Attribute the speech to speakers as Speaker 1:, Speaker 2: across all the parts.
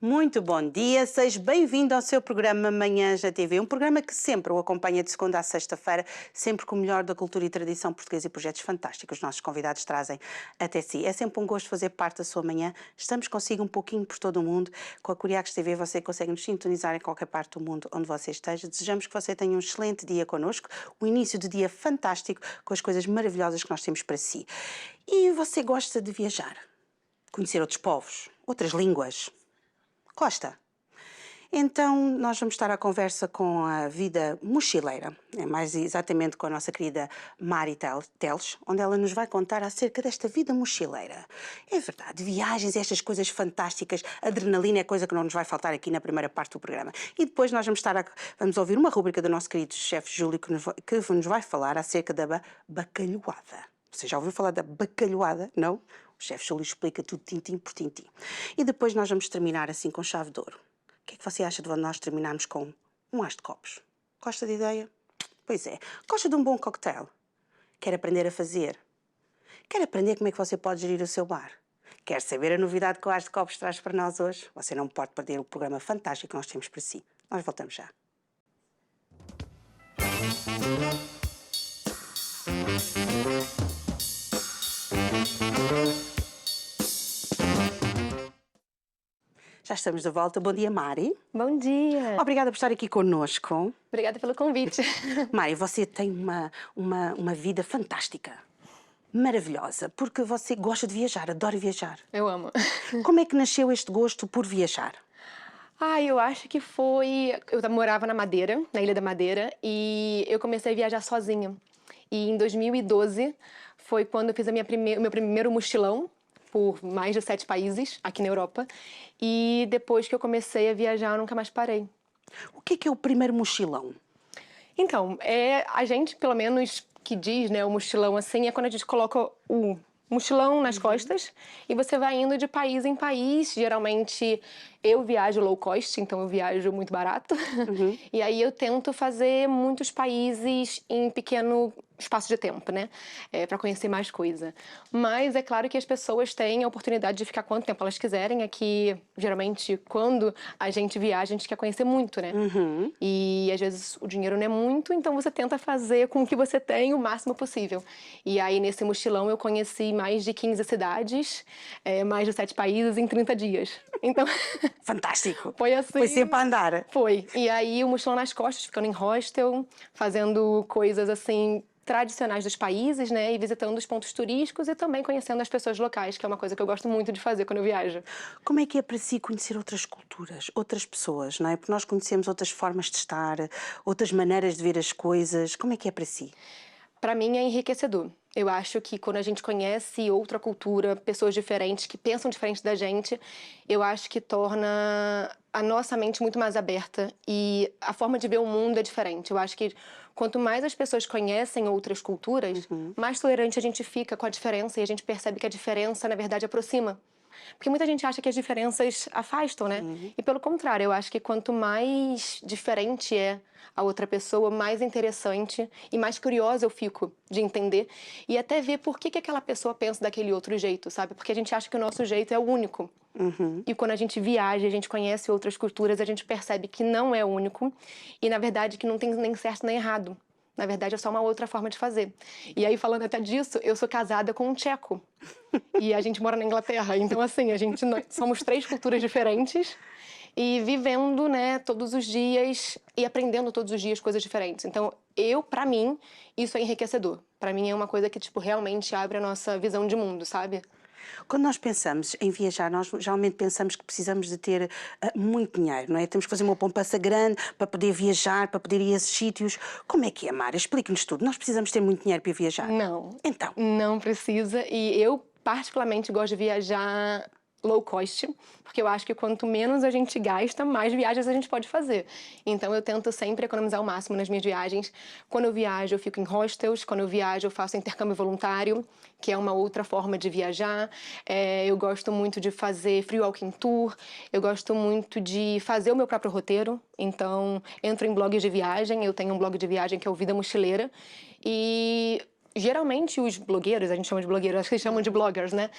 Speaker 1: Muito bom dia, seja bem-vindo ao seu programa Manhãs na TV, um programa que sempre o acompanha de segunda a sexta-feira, sempre com o melhor da cultura e tradição portuguesa e projetos fantásticos os nossos convidados trazem até si. É sempre um gosto fazer parte da sua manhã, estamos consigo um pouquinho por todo o mundo, com a Curiacos TV você consegue nos sintonizar em qualquer parte do mundo onde você esteja. Desejamos que você tenha um excelente dia connosco, um início de dia fantástico com as coisas maravilhosas que nós temos para si. E você gosta de viajar, conhecer outros povos, outras línguas? Gosta? Então, nós vamos estar à conversa com a vida mochileira, mais exatamente com a nossa querida Mari Teles, onde ela nos vai contar acerca desta vida mochileira. É verdade, viagens, estas coisas fantásticas, adrenalina é coisa que não nos vai faltar aqui na primeira parte do programa. E depois nós vamos ouvir uma rúbrica do nosso querido chefe Júlio que nos vai falar acerca da bacalhoada. Você já ouviu falar da bacalhoada? Não? O chefe Júlio explica tudo tintim por tintim. E depois nós vamos terminar assim com chave de ouro. O que é que você acha de nós terminarmos com um as de copos? Gosta de ideia? Pois é. Gosta de um bom cocktail? Quer aprender a fazer? Quer aprender como é que você pode gerir o seu bar? Quer saber a novidade que o as de copos traz para nós hoje? Você não pode perder o programa fantástico que nós temos para si. Nós voltamos já. Já estamos de volta. Bom dia, Mari.
Speaker 2: Bom dia.
Speaker 1: Obrigada por estar aqui connosco.
Speaker 2: Obrigada pelo convite.
Speaker 1: Mari, você tem uma vida fantástica, maravilhosa, porque você gosta de viajar, adora viajar.
Speaker 2: Eu amo.
Speaker 1: Como é que nasceu este gosto por viajar?
Speaker 2: Eu acho que foi... Eu morava na Madeira, na Ilha da Madeira, e eu comecei a viajar sozinha. E em 2012 foi quando eu fiz o meu primeiro mochilão por mais de 7 países aqui na Europa. E depois que eu comecei a viajar, eu nunca mais parei.
Speaker 1: O que é o primeiro mochilão?
Speaker 2: Então, a gente, pelo menos, que diz, né, o mochilão assim, é quando a gente coloca o mochilão nas costas e você vai indo de país em país. Geralmente eu viajo low cost, então eu viajo muito barato. E aí eu tento fazer muitos países em pequeno espaço de tempo, né? Para conhecer mais coisa. Mas é claro que as pessoas têm a oportunidade de ficar quanto tempo elas quiserem. Aqui, geralmente, quando a gente viaja, a gente quer conhecer muito, né? E às vezes o dinheiro não é muito, então você tenta fazer com o que você tem o máximo possível. E aí nesse mochilão eu conheci mais de 15 cidades, mais de 7 países em 30 dias. Então...
Speaker 1: Fantástico!
Speaker 2: Foi assim.
Speaker 1: Foi sempre a andar.
Speaker 2: Foi. E aí o mochilão nas costas, ficando em hostel, fazendo coisas assim tradicionais dos países, né, e visitando os pontos turísticos e também conhecendo as pessoas locais, que é uma coisa que eu gosto muito de fazer quando eu viajo.
Speaker 1: Como é que é para si conhecer outras culturas, outras pessoas, não é? Porque nós conhecemos outras formas de estar, outras maneiras de ver as coisas. Como é que é para si?
Speaker 2: Para mim é enriquecedor. Eu acho que quando a gente conhece outra cultura, pessoas diferentes, que pensam diferente da gente, eu acho que torna a nossa mente muito mais aberta e a forma de ver o mundo é diferente. Eu acho que quanto mais as pessoas conhecem outras culturas, mais tolerante a gente fica com a diferença e a gente percebe que a diferença, na verdade, aproxima. Porque muita gente acha que as diferenças afastam, né? E pelo contrário, eu acho que quanto mais diferente é a outra pessoa, mais interessante e mais curiosa eu fico de entender e até ver por que aquela pessoa pensa daquele outro jeito, sabe? Porque a gente acha que o nosso jeito é o único. E quando a gente viaja, a gente conhece outras culturas, a gente percebe que não é o único e, na verdade, que não tem nem certo nem errado. Na verdade, é só uma outra forma de fazer. E aí, falando até disso, eu sou casada com um tcheco. E a gente mora na Inglaterra. Então, assim, nós somos 3 culturas diferentes e vivendo, né, todos os dias e aprendendo todos os dias coisas diferentes. Então, pra mim, isso é enriquecedor. Pra mim, é uma coisa que, tipo, realmente abre a nossa visão de mundo, sabe?
Speaker 1: Quando nós pensamos em viajar, nós geralmente pensamos que precisamos de ter muito dinheiro, não é? Temos que fazer uma poupança grande para poder viajar, para poder ir a esses sítios. Como é que é, Mara? Explique-nos tudo. Nós precisamos ter muito dinheiro para viajar?
Speaker 2: Não.
Speaker 1: Então?
Speaker 2: Não precisa. E eu, particularmente, gosto de viajar low cost, porque eu acho que quanto menos a gente gasta, mais viagens a gente pode fazer. Então eu tento sempre economizar o máximo nas minhas viagens. Quando eu viajo, eu fico em hostels. Quando eu viajo, eu faço intercâmbio voluntário, que é uma outra forma de viajar. Eu gosto muito de fazer free walking tour. Eu gosto muito de fazer o meu próprio roteiro. Então, entro em blogs de viagem. Eu tenho um blog de viagem que é o Vida Mochileira. E geralmente os blogueiros, a gente chama de blogueiros, acho que eles chamam de bloggers, né?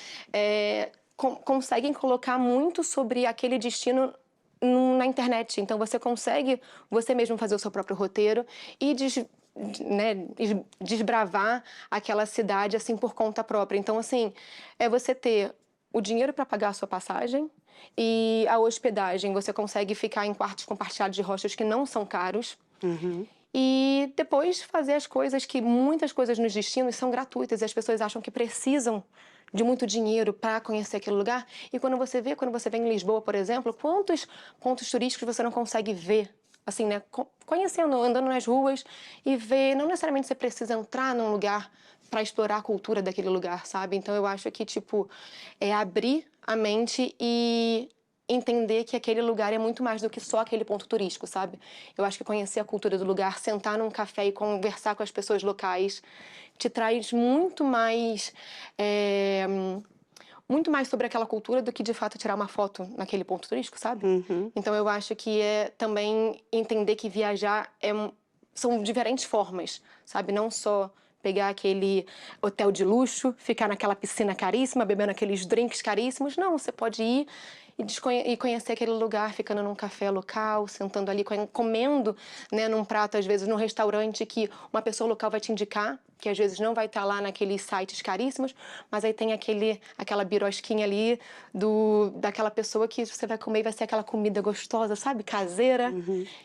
Speaker 2: conseguem colocar muito sobre aquele destino na internet. Então, você consegue você mesmo fazer o seu próprio roteiro e desbravar aquela cidade, assim, por conta própria. Então, assim, é você ter o dinheiro para pagar a sua passagem e a hospedagem. Você consegue ficar em quartos compartilhados de hostels que não são caros. E depois fazer as coisas que muitas coisas nos destinos são gratuitas e as pessoas acham que precisam de muito dinheiro para conhecer aquele lugar. E quando você vem em Lisboa, por exemplo, quantos pontos turísticos você não consegue ver, assim, né? Conhecendo, andando nas ruas e ver. Não necessariamente você precisa entrar num lugar para explorar a cultura daquele lugar, sabe? Então eu acho que, tipo, é abrir a mente e entender que aquele lugar é muito mais do que só aquele ponto turístico, sabe? Eu acho que conhecer a cultura do lugar, sentar num café e conversar com as pessoas locais, te traz muito mais sobre aquela cultura do que, de fato, tirar uma foto naquele ponto turístico, sabe? Então eu acho que é também entender que viajar são diferentes formas, sabe? Não só pegar aquele hotel de luxo, ficar naquela piscina caríssima, bebendo aqueles drinks caríssimos. Não, você pode ir e conhecer aquele lugar, ficando num café local, sentando ali, comendo, né, num prato, às vezes, num restaurante que uma pessoa local vai te indicar, que às vezes não vai estar lá naqueles sites caríssimos, mas aí tem aquela birosquinha ali daquela pessoa que você vai comer e vai ser aquela comida gostosa, sabe? Caseira.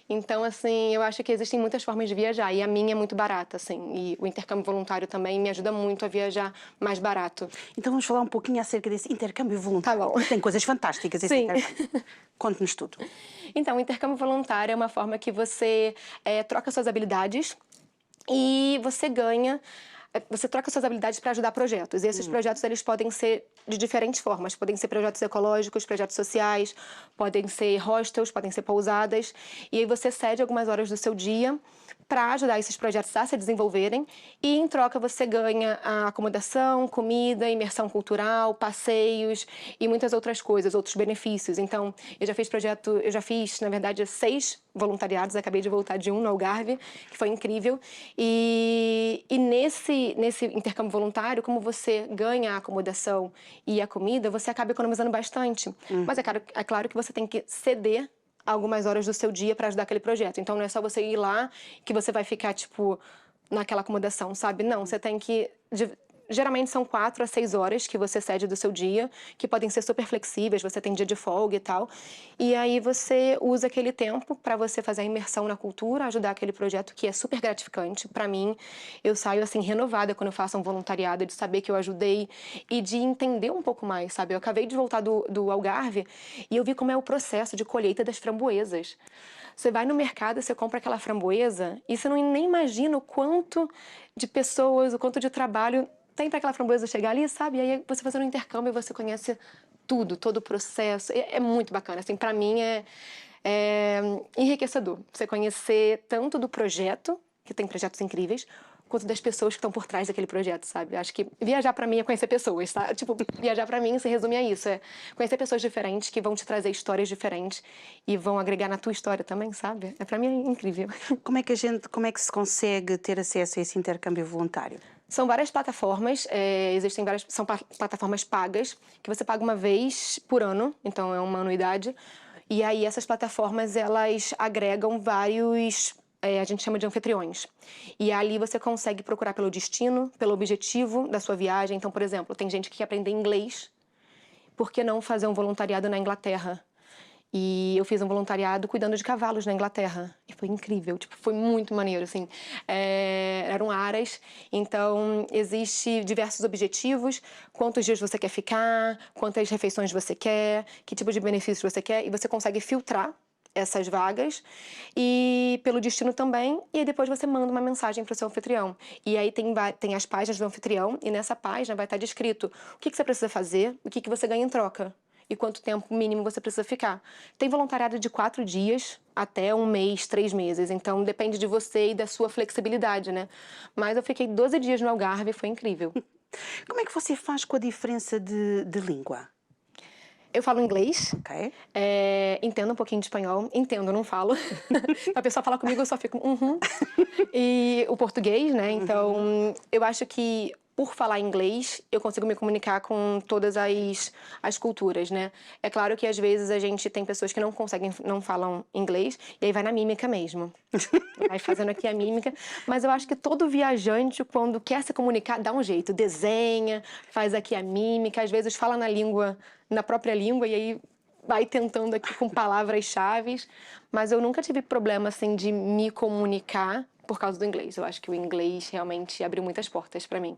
Speaker 2: Então, assim, eu acho que existem muitas formas de viajar e a minha é muito barata, assim. E o intercâmbio voluntário também me ajuda muito a viajar mais barato.
Speaker 1: Então vamos falar um pouquinho acerca desse intercâmbio voluntário.
Speaker 2: Tá bom.
Speaker 1: Tem coisas fantásticas esse intercâmbio. Conte-nos tudo.
Speaker 2: Então, o intercâmbio voluntário é uma forma que você troca suas habilidades e você troca suas habilidades para ajudar projetos. E esses projetos, eles podem ser de diferentes formas. Podem ser projetos ecológicos, projetos sociais, podem ser hostels, podem ser pousadas. E aí você cede algumas horas do seu dia para ajudar esses projetos a se desenvolverem. E, em troca, você ganha a acomodação, comida, imersão cultural, passeios e muitas outras coisas, outros benefícios. Então, eu já fiz, na verdade, 6 voluntariados. Acabei de voltar de um no Algarve, que foi incrível. E nesse intercâmbio voluntário, como você ganha a acomodação e a comida, você acaba economizando bastante. Mas é claro que você tem que ceder algumas horas do seu dia para ajudar aquele projeto. Então não é só você ir lá que você vai ficar, tipo, naquela acomodação, sabe? Não, você tem que... Geralmente são 4 a 6 horas que você cede do seu dia, que podem ser super flexíveis, você tem dia de folga e tal. E aí você usa aquele tempo para você fazer a imersão na cultura, ajudar aquele projeto que é super gratificante. Para mim, eu saio assim renovada quando eu faço um voluntariado, de saber que eu ajudei e de entender um pouco mais, sabe? Eu acabei de voltar do Algarve e eu vi como é o processo de colheita das framboesas. Você vai no mercado, você compra aquela framboesa e você nem imagina o quanto de pessoas, o quanto de trabalho tem para aquela framboesa chegar ali, sabe? E aí você fazendo um intercâmbio, você conhece tudo, todo o processo. É muito bacana, assim, para mim é enriquecedor. Você conhecer tanto do projeto, que tem projetos incríveis, quanto das pessoas que estão por trás daquele projeto, sabe? Acho que viajar para mim é conhecer pessoas, tá? Tipo, viajar para mim se resume a isso, é conhecer pessoas diferentes que vão te trazer histórias diferentes e vão agregar na tua história também, sabe? Para mim é incrível.
Speaker 1: Como é que se consegue ter acesso a esse intercâmbio voluntário?
Speaker 2: São várias plataformas, são plataformas pagas, que você paga uma vez por ano, então é uma anuidade. E aí essas plataformas, elas agregam vários, a gente chama de anfitriões. E ali você consegue procurar pelo destino, pelo objetivo da sua viagem. Então, por exemplo, tem gente que quer aprender inglês, por que não fazer um voluntariado na Inglaterra? E eu fiz um voluntariado cuidando de cavalos na Inglaterra. E foi incrível, tipo, foi muito maneiro, assim. Eram aras, então existe diversos objetivos, quantos dias você quer ficar, quantas refeições você quer, que tipo de benefícios você quer, e você consegue filtrar essas vagas e pelo destino também, e aí depois você manda uma mensagem para o seu anfitrião. E aí tem as páginas do anfitrião, e nessa página vai estar descrito o que você precisa fazer, o que você ganha em troca e quanto tempo mínimo você precisa ficar. Tem voluntariado de 4 dias até 1 mês, 3 meses, então depende de você e da sua flexibilidade, né? Mas eu fiquei 12 dias no Algarve, foi incrível.
Speaker 1: Como é que você faz com a diferença de língua?
Speaker 2: Eu falo inglês,
Speaker 1: Ok.
Speaker 2: entendo um pouquinho de espanhol, entendo, não falo. A pessoa fala comigo, eu só fico, E o português, né? Então, eu acho que por falar inglês, eu consigo me comunicar com todas as culturas, né? É claro que às vezes a gente tem pessoas que não falam inglês, e aí vai na mímica mesmo. Vai fazendo aqui a mímica, mas eu acho que todo viajante, quando quer se comunicar, dá um jeito, desenha, faz aqui a mímica, às vezes fala na própria língua, e aí vai tentando aqui com palavras-chave, mas eu nunca tive problema, assim, de me comunicar por causa do inglês. Eu acho que o inglês realmente abriu muitas portas para mim.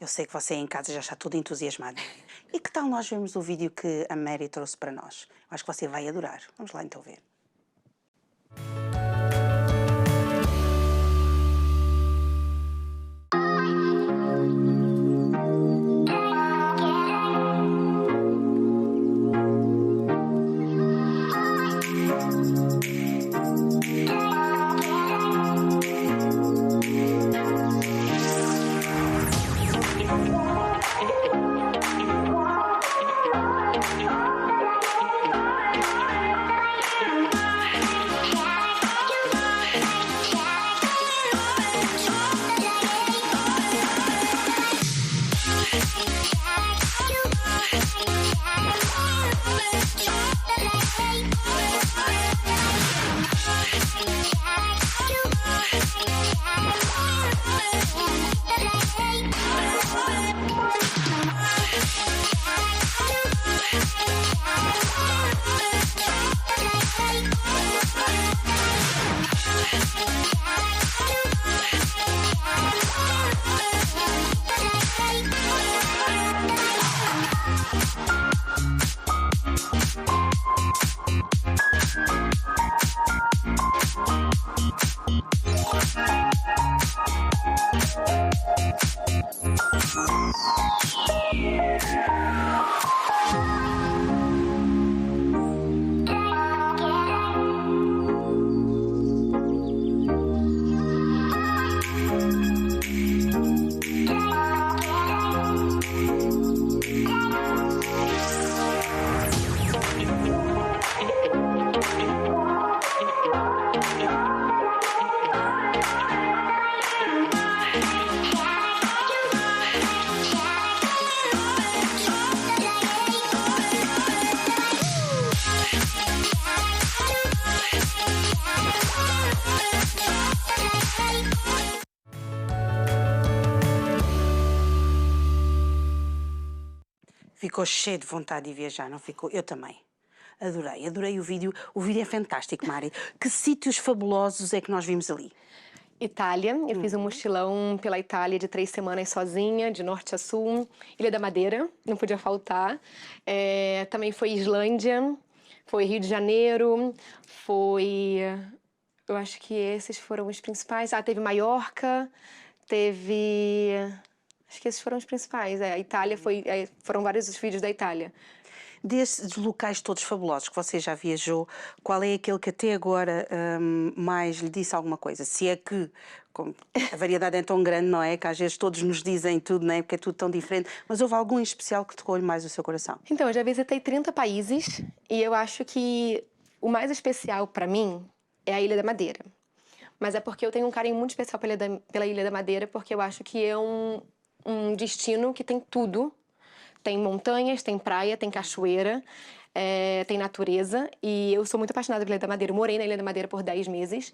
Speaker 1: Eu sei que você em casa já está toda entusiasmada. E que tal nós vermos o vídeo que a Mary trouxe para nós? Eu acho que você vai adorar. Vamos lá então ver. Ficou cheio de vontade de viajar, não ficou? Eu também. Adorei o vídeo. O vídeo é fantástico, Mari. Que sítios fabulosos é que nós vimos ali?
Speaker 2: Itália, eu fiz um mochilão pela Itália de 3 semanas sozinha, de norte a sul. Ilha da Madeira, não podia faltar. Também foi Islândia, foi Rio de Janeiro, foi... Eu acho que esses foram os principais. Teve Maiorca, teve... Acho que esses foram os principais. A Itália foram vários os vídeos da Itália.
Speaker 1: Desses locais todos fabulosos que você já viajou, qual é aquele que até agora mais lhe disse alguma coisa? Se é que a variedade é tão grande, não é? Que às vezes todos nos dizem tudo, não é? Porque é tudo tão diferente. Mas houve algum em especial que tocou-lhe mais o seu coração?
Speaker 2: Então, eu já visitei 30 países e eu acho que o mais especial para mim é a Ilha da Madeira. Mas é porque eu tenho um carinho muito especial pela Ilha da Madeira, porque eu acho que é um destino que tem tudo. Tem montanhas, tem praia, tem cachoeira, tem natureza. E eu sou muito apaixonada pela Ilha da Madeira. Eu morei na Ilha da Madeira por 10 meses.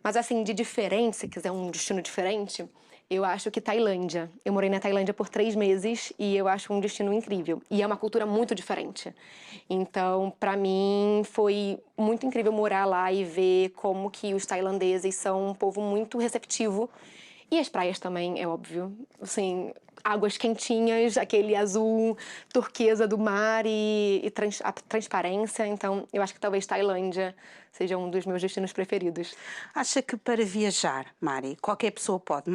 Speaker 2: Mas assim, de diferente, se quiser um destino diferente, eu acho que Tailândia. Eu morei na Tailândia por 3 meses e eu acho um destino incrível. E é uma cultura muito diferente. Então, pra mim, foi muito incrível morar lá e ver como que os tailandeses são um povo muito receptivo. E as praias também, é óbvio. Assim, águas quentinhas, aquele azul turquesa do mar e a transparência. Então, eu acho que talvez Tailândia seja um dos meus destinos preferidos.
Speaker 1: Acha que para viajar, Mari, qualquer pessoa pode?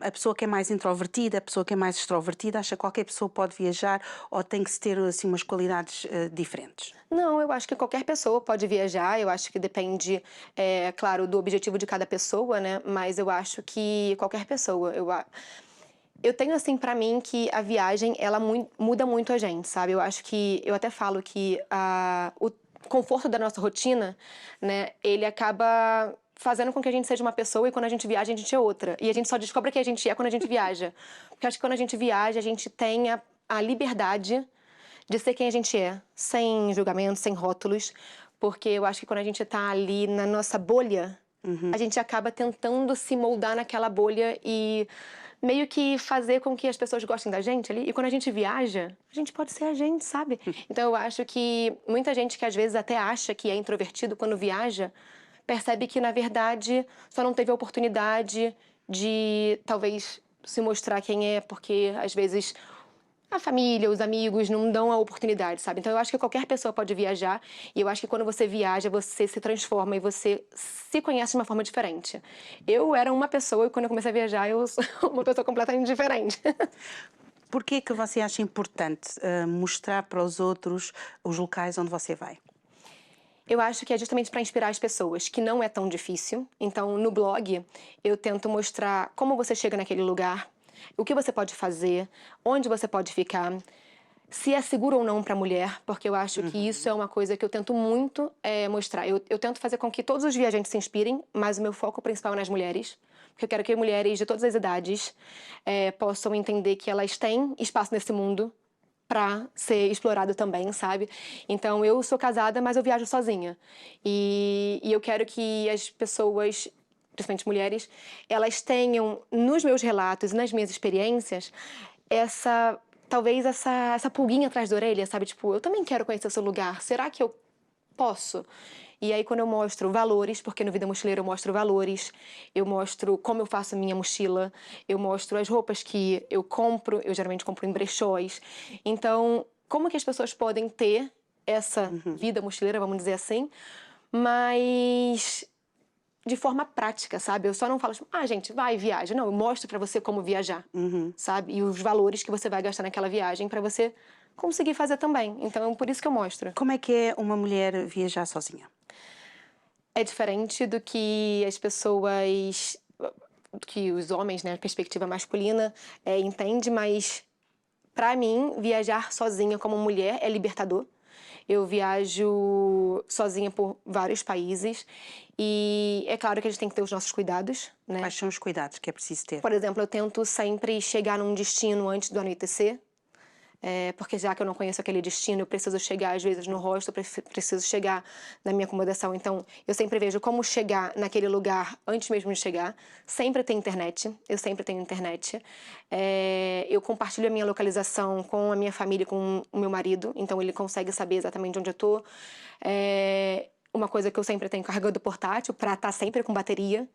Speaker 1: A pessoa que é mais introvertida, a pessoa que é mais extrovertida, acha que qualquer pessoa pode viajar ou tem que se ter assim, umas qualidades diferentes?
Speaker 2: Não, eu acho que qualquer pessoa pode viajar. Eu acho que depende, claro, do objetivo de cada pessoa, né? Mas eu acho que qualquer pessoa... Eu tenho, assim, pra mim, que a viagem, ela muda muito a gente, sabe? Eu acho que... Eu até falo que o conforto da nossa rotina, né? Ele acaba fazendo com que a gente seja uma pessoa e quando a gente viaja a gente é outra. E a gente só descobre que a gente é quando a gente viaja. Porque eu acho que quando a gente viaja a gente tem a liberdade de ser quem a gente é, sem julgamentos, sem rótulos. Porque eu acho que quando a gente tá ali na nossa bolha, a gente acaba tentando se moldar naquela bolha e meio que fazer com que as pessoas gostem da gente ali. E quando a gente viaja, a gente pode ser a gente, sabe? Então eu acho que muita gente que às vezes até acha que é introvertido quando viaja, percebe que na verdade só não teve a oportunidade de talvez se mostrar quem é, porque às vezes a família, os amigos não dão a oportunidade, sabe? Então eu acho que qualquer pessoa pode viajar e eu acho que quando você viaja, você se transforma e você se conhece de uma forma diferente. Eu era uma pessoa e quando eu comecei a viajar, eu sou uma pessoa completamente diferente.
Speaker 1: Por que que você acha importante mostrar para os outros os locais onde você vai?
Speaker 2: Eu acho que é justamente para inspirar as pessoas, que não é tão difícil. Então, no blog, eu tento mostrar como você chega naquele lugar, o que você pode fazer, onde você pode ficar, se é seguro ou não para a mulher, porque eu acho que isso é uma coisa que eu tento muito mostrar. Eu tento fazer com que todos os viajantes se inspirem, mas o meu foco principal é nas mulheres. Porque eu quero que mulheres de todas as idades possam entender que elas têm espaço nesse mundo para ser explorado também, sabe? Então, eu sou casada, mas eu viajo sozinha. E eu quero que as pessoas, principalmente mulheres, elas tenham, nos meus relatos e nas minhas experiências, talvez essa pulguinha atrás da orelha, sabe? Tipo, eu também quero conhecer o seu lugar. Será que eu posso? E aí, quando eu mostro valores, porque no Vida Mochileira eu mostro valores, eu mostro como eu faço a minha mochila, eu mostro as roupas que eu compro, eu geralmente compro em brechós. Então, como que as pessoas podem ter essa vida mochileira, vamos dizer assim, mas de forma prática, sabe? Eu só não falo, tipo, gente, vai, viaja. Não, eu mostro pra você como viajar, sabe? E os valores que você vai gastar naquela viagem pra você conseguir fazer também. Então, por isso que eu mostro.
Speaker 1: Como é que é uma mulher viajar sozinha?
Speaker 2: É diferente do que as pessoas, do que os homens, né, perspectiva masculina, entende, mas pra mim, viajar sozinha como mulher é libertador. Eu viajo sozinha por vários países e é claro que a gente tem que ter os nossos cuidados, né?
Speaker 1: Quais são os cuidados que é preciso ter?
Speaker 2: Por exemplo, eu tento sempre chegar num destino antes do anoitecer. Porque já que eu não conheço aquele destino, eu preciso chegar às vezes no hostel, preciso chegar na minha acomodação. Então, eu sempre vejo como chegar naquele lugar antes mesmo de chegar. Sempre tem internet, eu sempre tenho internet. Eu compartilho a minha localização com a minha família, com o meu marido, então ele consegue saber exatamente onde eu tô. Uma coisa que eu sempre tenho carregador portátil para estar sempre com bateria.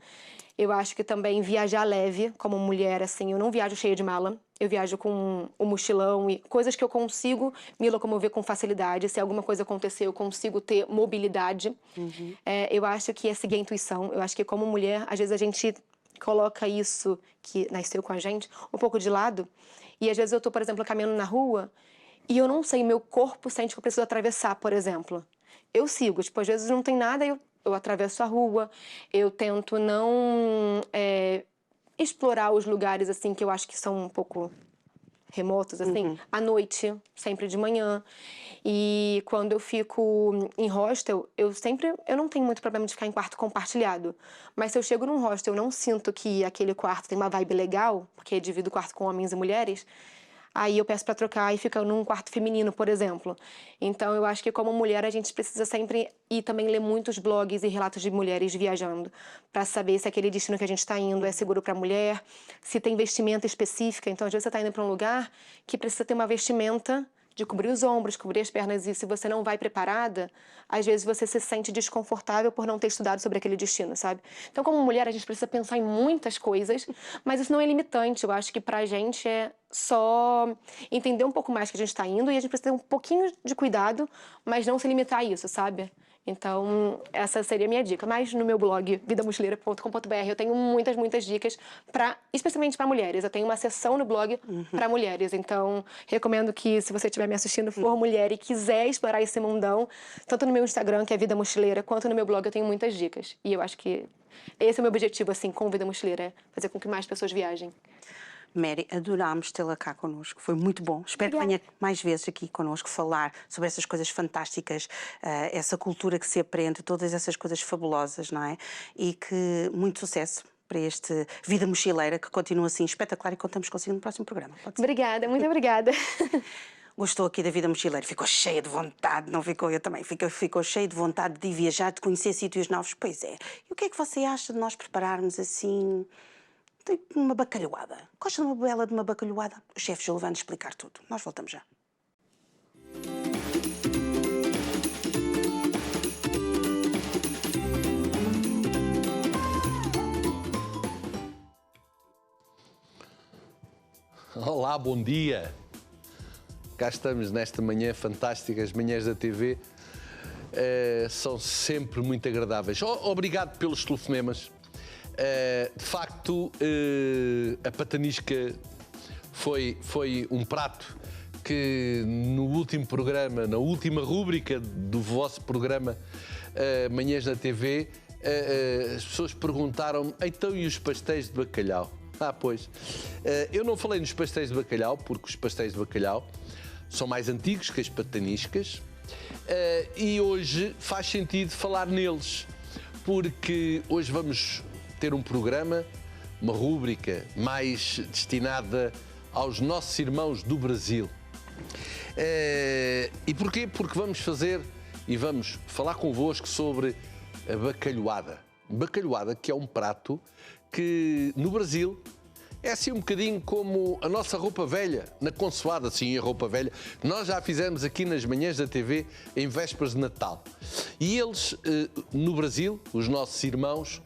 Speaker 2: Eu acho que também viajar leve, como mulher, assim, eu não viajo cheia de mala. Eu viajo com um mochilão e coisas que eu consigo me locomover com facilidade. Se alguma coisa acontecer, eu consigo ter mobilidade. Eu acho que é seguir a intuição. Eu acho que como mulher, às vezes a gente coloca isso que nasceu com a gente um pouco de lado. E às vezes eu tô, por exemplo, caminhando na rua e eu não sei, meu corpo sente que eu preciso atravessar, por exemplo. Eu sigo, tipo, às vezes não tem nada, eu atravesso a rua, eu tento não explorar os lugares, assim, que eu acho que são um pouco remotos, assim, à noite, sempre de manhã. E quando eu fico em hostel, eu não tenho muito problema de ficar em quarto compartilhado. Mas se eu chego num hostel, eu não sinto que aquele quarto tem uma vibe legal, porque eu divido o quarto com homens e mulheres, aí eu peço pra trocar e fica num quarto feminino, por exemplo. Então eu acho que como mulher a gente precisa sempre ir também ler muitos blogs e relatos de mulheres viajando, pra saber se aquele destino que a gente tá indo é seguro pra mulher, se tem vestimenta específica. Então às vezes você tá indo pra um lugar que precisa ter uma vestimenta de cobrir os ombros, cobrir as pernas, e se você não vai preparada, às vezes você se sente desconfortável por não ter estudado sobre aquele destino, sabe? Então, como mulher, a gente precisa pensar em muitas coisas, mas isso não é limitante. Eu acho que pra gente é só entender um pouco mais que a gente tá indo e a gente precisa ter um pouquinho de cuidado, mas não se limitar a isso, sabe? Então, essa seria a minha dica. Mas no meu blog, vidamochileira.com.br, eu tenho muitas dicas, especialmente para mulheres. Eu tenho uma seção no blog para mulheres. Então, recomendo que, se você estiver me assistindo, for mulher e quiser explorar esse mundão, tanto no meu Instagram, que é Vida Mochileira, quanto no meu blog, eu tenho muitas dicas. E eu acho que esse é o meu objetivo, assim, com Vida Mochileira, é fazer com que mais pessoas viajem.
Speaker 1: Mary, adorámos tê-la cá connosco, foi muito bom. Espero que venha mais vezes aqui connosco falar sobre essas coisas fantásticas, essa cultura que se aprende, todas essas coisas fabulosas, não é? E que muito sucesso para este Vida Mochileira, que continua assim espetacular, e contamos consigo no próximo programa.
Speaker 2: Obrigada, muito obrigada.
Speaker 1: Gostou aqui da Vida Mochileira? Ficou cheia de vontade, não ficou? Eu também. Ficou cheia de vontade de viajar, de conhecer sítios novos? Pois é. E o que é que você acha de nós prepararmos assim uma bacalhoada? Gosta de uma bela de uma bacalhoada? O chefe Júlio vai-nos explicar tudo. Nós voltamos já.
Speaker 3: Olá, bom dia! Cá estamos nesta manhã fantástica, as manhãs da TV são sempre muito agradáveis. Obrigado pelos telefonemas. De facto, a patanisca foi um prato que no último programa, na última rúbrica do vosso programa Manhãs na TV, as pessoas perguntaram-me, então e os pastéis de bacalhau? Pois. Eu não falei nos pastéis de bacalhau, porque os pastéis de bacalhau são mais antigos que as pataniscas e hoje faz sentido falar neles, porque hoje vamos ter um programa, uma rúbrica mais destinada aos nossos irmãos do Brasil. E porquê? Porque vamos fazer e vamos falar convosco sobre a bacalhoada. Bacalhoada, que é um prato que no Brasil é assim um bocadinho como a nossa roupa velha, na consoada, sim, a roupa velha. Nós já fizemos aqui nas manhãs da TV em vésperas de Natal. E eles, no Brasil, os nossos irmãos,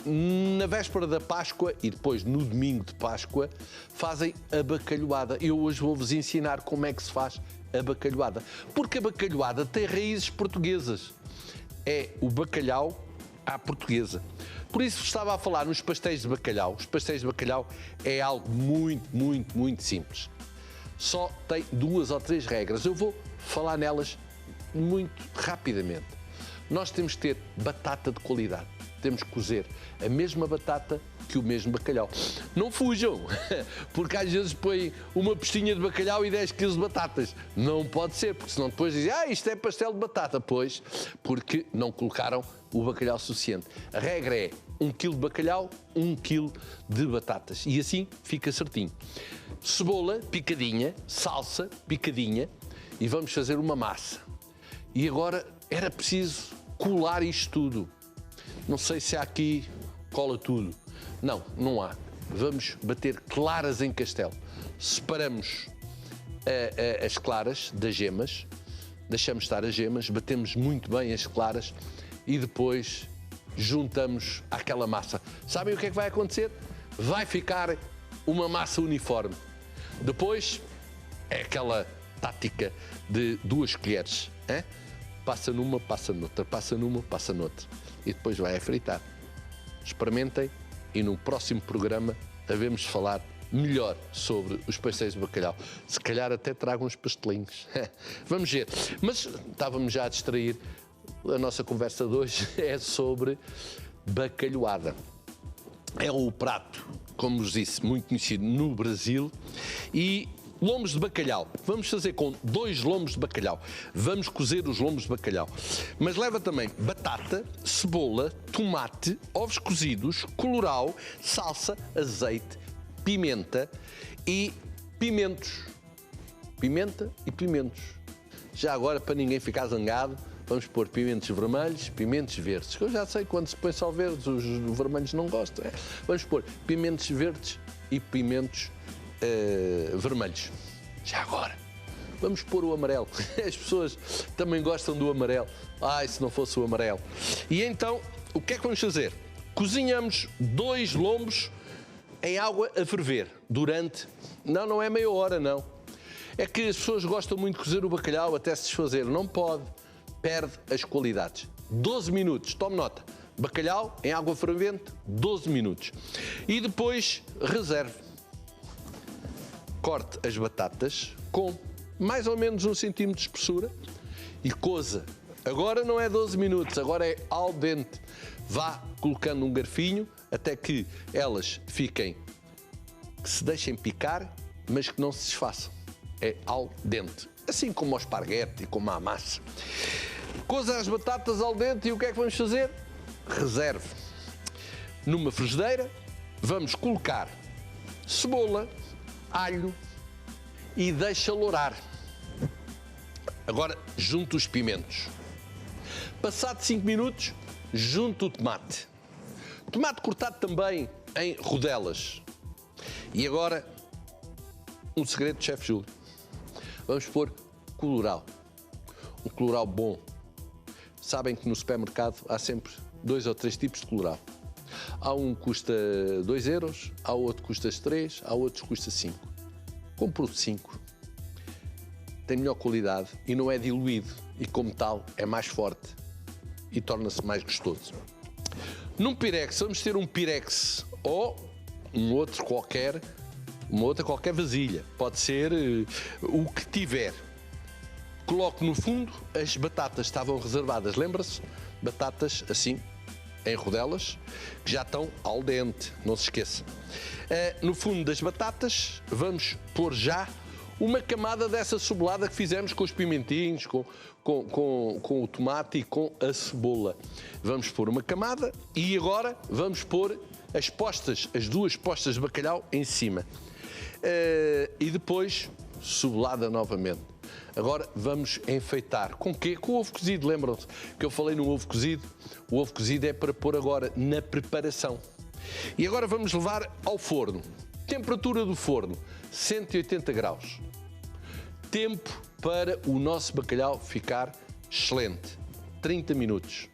Speaker 3: na véspera da Páscoa e depois no domingo de Páscoa, fazem a bacalhoada. Eu hoje vou-vos ensinar como é que se faz a bacalhoada. Porque a bacalhoada tem raízes portuguesas. É o bacalhau à portuguesa. Por isso estava a falar nos pastéis de bacalhau. Os pastéis de bacalhau é algo muito simples. Só tem 2 ou 3 regras. Eu vou falar nelas muito rapidamente. Nós temos que ter batata de qualidade. Temos que cozer a mesma batata que o mesmo bacalhau. Não fujam, porque às vezes põem uma postinha de bacalhau e 10 kg de batatas. Não pode ser, porque senão depois dizem, isto é pastel de batata. Pois, porque não colocaram o bacalhau suficiente. A regra é 1 kg de bacalhau, 1 kg de batatas. E assim fica certinho. Cebola picadinha, salsa picadinha e vamos fazer uma massa. E agora era preciso colar isto tudo. Não sei se há aqui cola tudo. Não, não há. Vamos bater claras em castelo. Separamos as claras das gemas, deixamos estar as gemas, batemos muito bem as claras e depois juntamos àquela massa. Sabem o que é que vai acontecer? Vai ficar uma massa uniforme. Depois é aquela tática de 2 colheres. Hein? Passa numa, passa noutra, passa numa, passa noutra. E depois vai a fritar. Experimentem e no próximo programa devemos falar melhor sobre os pastéis de bacalhau. Se calhar até trago uns pastelinhos. Vamos ver. Mas estávamos já a distrair. A nossa conversa de hoje é sobre bacalhoada. É um prato, como vos disse, muito conhecido no Brasil. E lombos de bacalhau. Vamos fazer com 2 lombos de bacalhau. Vamos cozer os lombos de bacalhau. Mas leva também batata, cebola, tomate, ovos cozidos, colorau, salsa, azeite, pimenta e pimentos. Pimenta e pimentos. Já agora, para ninguém ficar zangado, vamos pôr pimentos vermelhos, pimentos verdes. Eu já sei, quando se põe só verdes, os vermelhos não gostam. Vamos pôr pimentos verdes e pimentos vermelhos. Já agora, vamos pôr o amarelo. As pessoas também gostam do amarelo. Ai, se não fosse o amarelo. E então, o que é que vamos fazer? Cozinhamos 2 lombos em água a ferver durante... Não é meia hora, não. É que as pessoas gostam muito de cozer o bacalhau até se desfazer. Não pode. Perde as qualidades. 12 minutos. Tome nota. Bacalhau em água fervente, 12 minutos. E depois reserve. Corte as batatas com mais ou menos 1 centímetro de espessura e coza. Agora não é 12 minutos, agora é al dente. Vá colocando um garfinho até que elas fiquem que se deixem picar, mas que não se desfaçam. É al dente. Assim como o esparguete, como a massa. Coza as batatas al dente e o que é que vamos fazer? Reserve. Numa frigideira, vamos colocar cebola, alho e deixa lourar. Agora, junto os pimentos. Passado 5 minutos, junto o tomate. Tomate cortado também em rodelas. E agora, um segredo de chefe Júlio. Vamos pôr colorau. Um colorau bom. Sabem que no supermercado há sempre 2 ou 3 tipos de colorau. Há um que custa 2 euros, há outro que custa 3, há outros que custa 5. Compro 5. Tem melhor qualidade e não é diluído. E como tal, é mais forte e torna-se mais gostoso. Num pirex, vamos ter um pirex ou um outro qualquer, uma outra qualquer vasilha. Pode ser o que tiver. Coloco no fundo, as batatas estavam reservadas, lembra-se? Batatas assim, em rodelas, que já estão al dente, não se esqueça. No fundo das batatas, vamos pôr já uma camada dessa cebolada que fizemos com os pimentinhos, com o tomate e com a cebola. Vamos pôr uma camada e agora vamos pôr as 2 postas de bacalhau em cima. E depois, cebolada novamente. Agora vamos enfeitar. Com quê? Com o ovo cozido. Lembram-se que eu falei no ovo cozido? O ovo cozido é para pôr agora na preparação. E agora vamos levar ao forno. Temperatura do forno, 180 graus. Tempo para o nosso bacalhau ficar excelente. 30 minutos.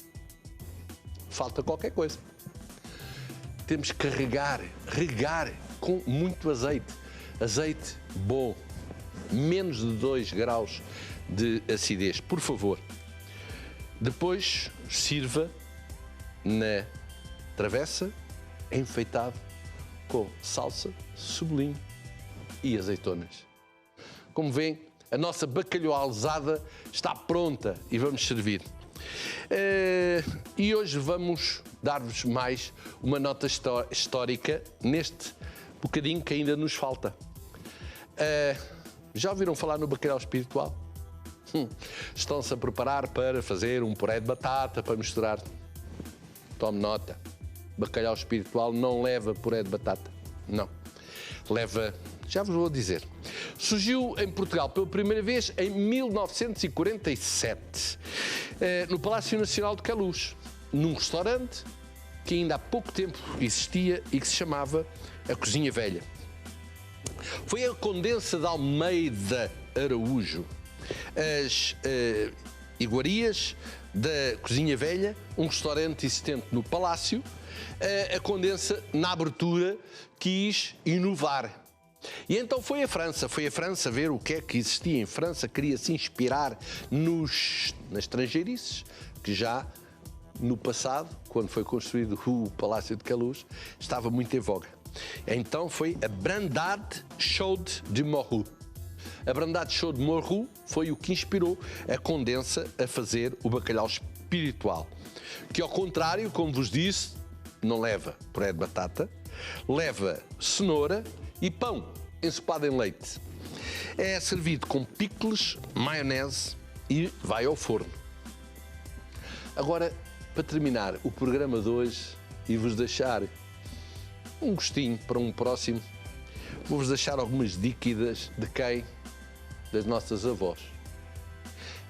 Speaker 3: Falta qualquer coisa. Temos que regar com muito azeite. Azeite bom. Menos de 2 graus de acidez, por favor. Depois sirva na travessa, enfeitado com salsa, cebolinho e azeitonas. Como veem, a nossa bacalhoalzada está pronta e vamos servir. E hoje vamos dar-vos mais uma nota histórica neste bocadinho que ainda nos falta. Já ouviram falar no bacalhau espiritual? Estão-se a preparar para fazer um puré de batata para misturar. Tome nota. Bacalhau espiritual não leva puré de batata. Não. Leva, já vos vou dizer. Surgiu em Portugal pela primeira vez em 1947, no Palácio Nacional de Queluz, num restaurante que ainda há pouco tempo existia e que se chamava a Cozinha Velha. Foi a Condessa de Almeida Araújo, as iguarias da Cozinha Velha, um restaurante existente no Palácio. A Condessa, na abertura, quis inovar. E então foi a França ver o que é que existia em França, queria se inspirar nas estrangeirices, que já no passado, quando foi construído o Palácio de Queluz, estava muito em voga. Então foi a Brandade Chaude de Morru. A Brandade Chaude de Morru foi o que inspirou a Condessa a fazer o bacalhau espiritual, que ao contrário, como vos disse, não leva puré de batata, leva cenoura e pão ensopado em leite. É servido com picles, maionese e vai ao forno. Agora, para terminar o programa de hoje e vos deixar um gostinho para um próximo, vou-vos deixar algumas dicas de quem? Das nossas avós.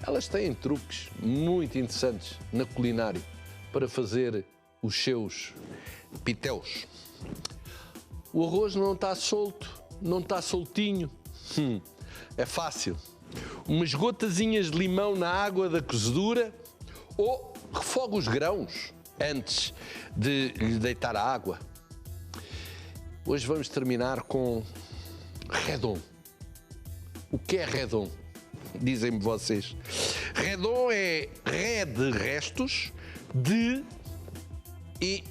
Speaker 3: Elas têm truques muito interessantes na culinária para fazer os seus pitéus. O arroz não está solto, não está soltinho. É fácil. Umas gotazinhas de limão na água da cozedura ou refoga os grãos antes de lhe deitar a água. Hoje vamos terminar com redon. O que é redon? Dizem-me vocês. Redon é ré de restos de e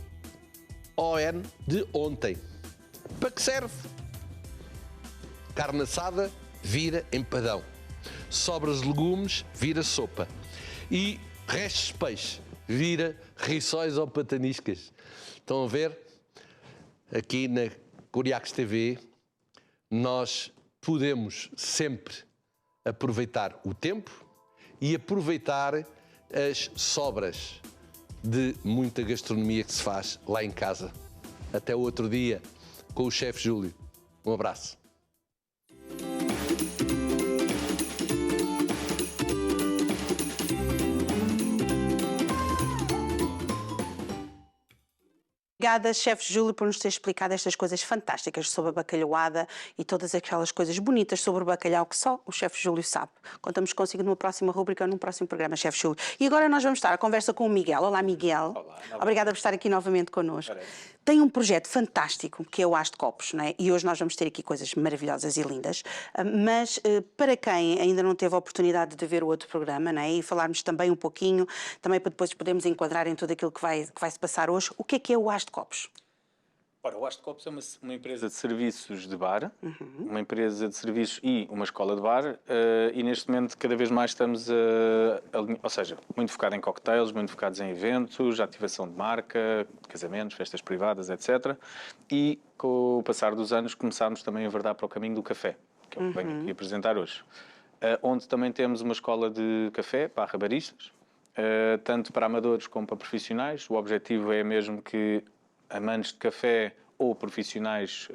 Speaker 3: on de ontem. Para que serve? Carne assada vira empadão. Sobras de legumes vira sopa. E restos de peixe vira rissóis ou pataniscas. Estão a ver? Aqui na Curiacos TV nós podemos sempre aproveitar o tempo e aproveitar as sobras de muita gastronomia que se faz lá em casa. Até o outro dia com o chefe Júlio. Um abraço.
Speaker 1: Obrigada, chefe Júlio, por nos ter explicado estas coisas fantásticas sobre a bacalhoada e todas aquelas coisas bonitas sobre o bacalhau que só o chefe Júlio sabe. Contamos consigo numa próxima rubrica ou num próximo programa, chefe Júlio. E agora nós vamos estar à conversa com o Miguel. Olá, Miguel.
Speaker 4: Olá.
Speaker 1: Obrigada por estar aqui novamente connosco.
Speaker 4: Parece.
Speaker 1: Tem um projeto fantástico que é o As de Copos, não é? E hoje nós vamos ter aqui coisas maravilhosas e lindas. Mas para quem ainda não teve a oportunidade de ver o outro programa, não é? E falarmos também um pouquinho, também para depois podermos enquadrar em tudo aquilo que vai se passar hoje, o que é o As de Copos?
Speaker 4: Ora, o As de Copos é uma empresa de serviços de bar, uma empresa de serviços e uma escola de bar, e neste momento cada vez mais estamos ou seja, muito focado em cocktails, muito focados em eventos, ativação de marca, casamentos, festas privadas, etc. E com o passar dos anos começámos também a enverdar para o caminho do café, que é o que venho aqui apresentar hoje. Onde também temos uma escola de café, / baristas, tanto para amadores como para profissionais. O objetivo é mesmo que amantes de café ou profissionais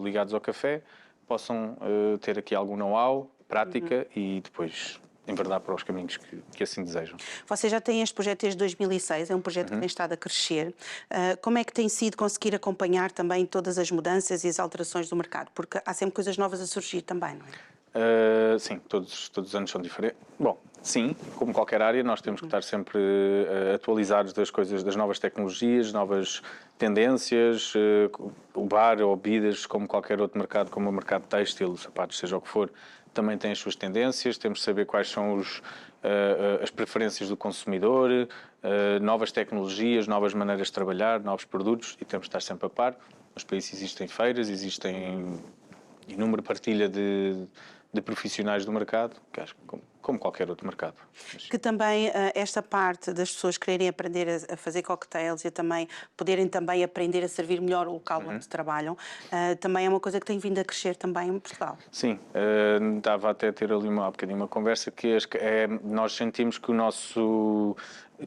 Speaker 4: ligados ao café possam ter aqui algum know-how, prática e depois enverdar para os caminhos que assim desejam.
Speaker 1: Vocês já têm este projeto desde 2006, é um projeto que tem estado a crescer. Como é que tem sido conseguir acompanhar também todas as mudanças e as alterações do mercado? Porque há sempre coisas novas a surgir também, não é?
Speaker 4: Sim, todos os anos são diferentes. Bom, sim, como qualquer área, nós temos que estar sempre atualizados das coisas, das novas tecnologias, novas tendências. O bar ou bebidas, como qualquer outro mercado, como o mercado têxtil, sapatos, seja o que for, também tem as suas tendências. Temos que saber quais são as preferências do consumidor, novas tecnologias, novas maneiras de trabalhar, novos produtos, e temos que estar sempre a par. Nos países existem feiras, existem inúmera partilha de profissionais do mercado, que acho que como qualquer outro mercado.
Speaker 1: Que também esta parte das pessoas quererem aprender a fazer cocktails e também poderem também aprender a servir melhor o local onde trabalham, também é uma coisa que tem vindo a crescer também em Portugal.
Speaker 4: Sim, estava até a ter ali há bocadinho uma conversa que nós sentimos que o nosso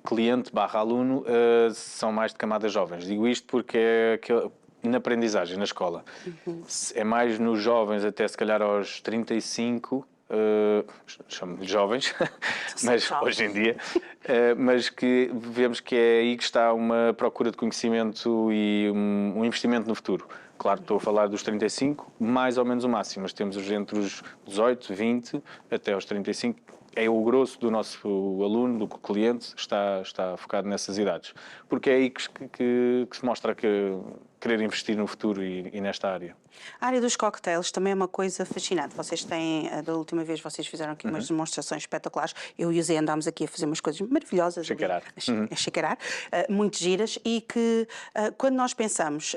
Speaker 4: cliente / aluno são mais de camadas jovens. Digo isto porque na aprendizagem, na escola. É mais nos jovens, até se calhar aos 35, chamo-lhe jovens, mas hoje em dia, mas que vemos que é aí que está uma procura de conhecimento e um investimento no futuro. Claro, estou a falar dos 35, mais ou menos o máximo, mas temos entre os 18, 20 até aos 35. É o grosso do nosso aluno, do cliente, está focado nessas idades. Porque é aí que se mostra que querer investir no futuro e nesta área.
Speaker 1: A área dos cocktails também é uma coisa fascinante. Vocês têm, da última vez, vocês fizeram aqui umas demonstrações espetaculares. Eu e o Zé andámos aqui a fazer umas coisas maravilhosas. A shakerar, muito giras, e que quando nós pensamos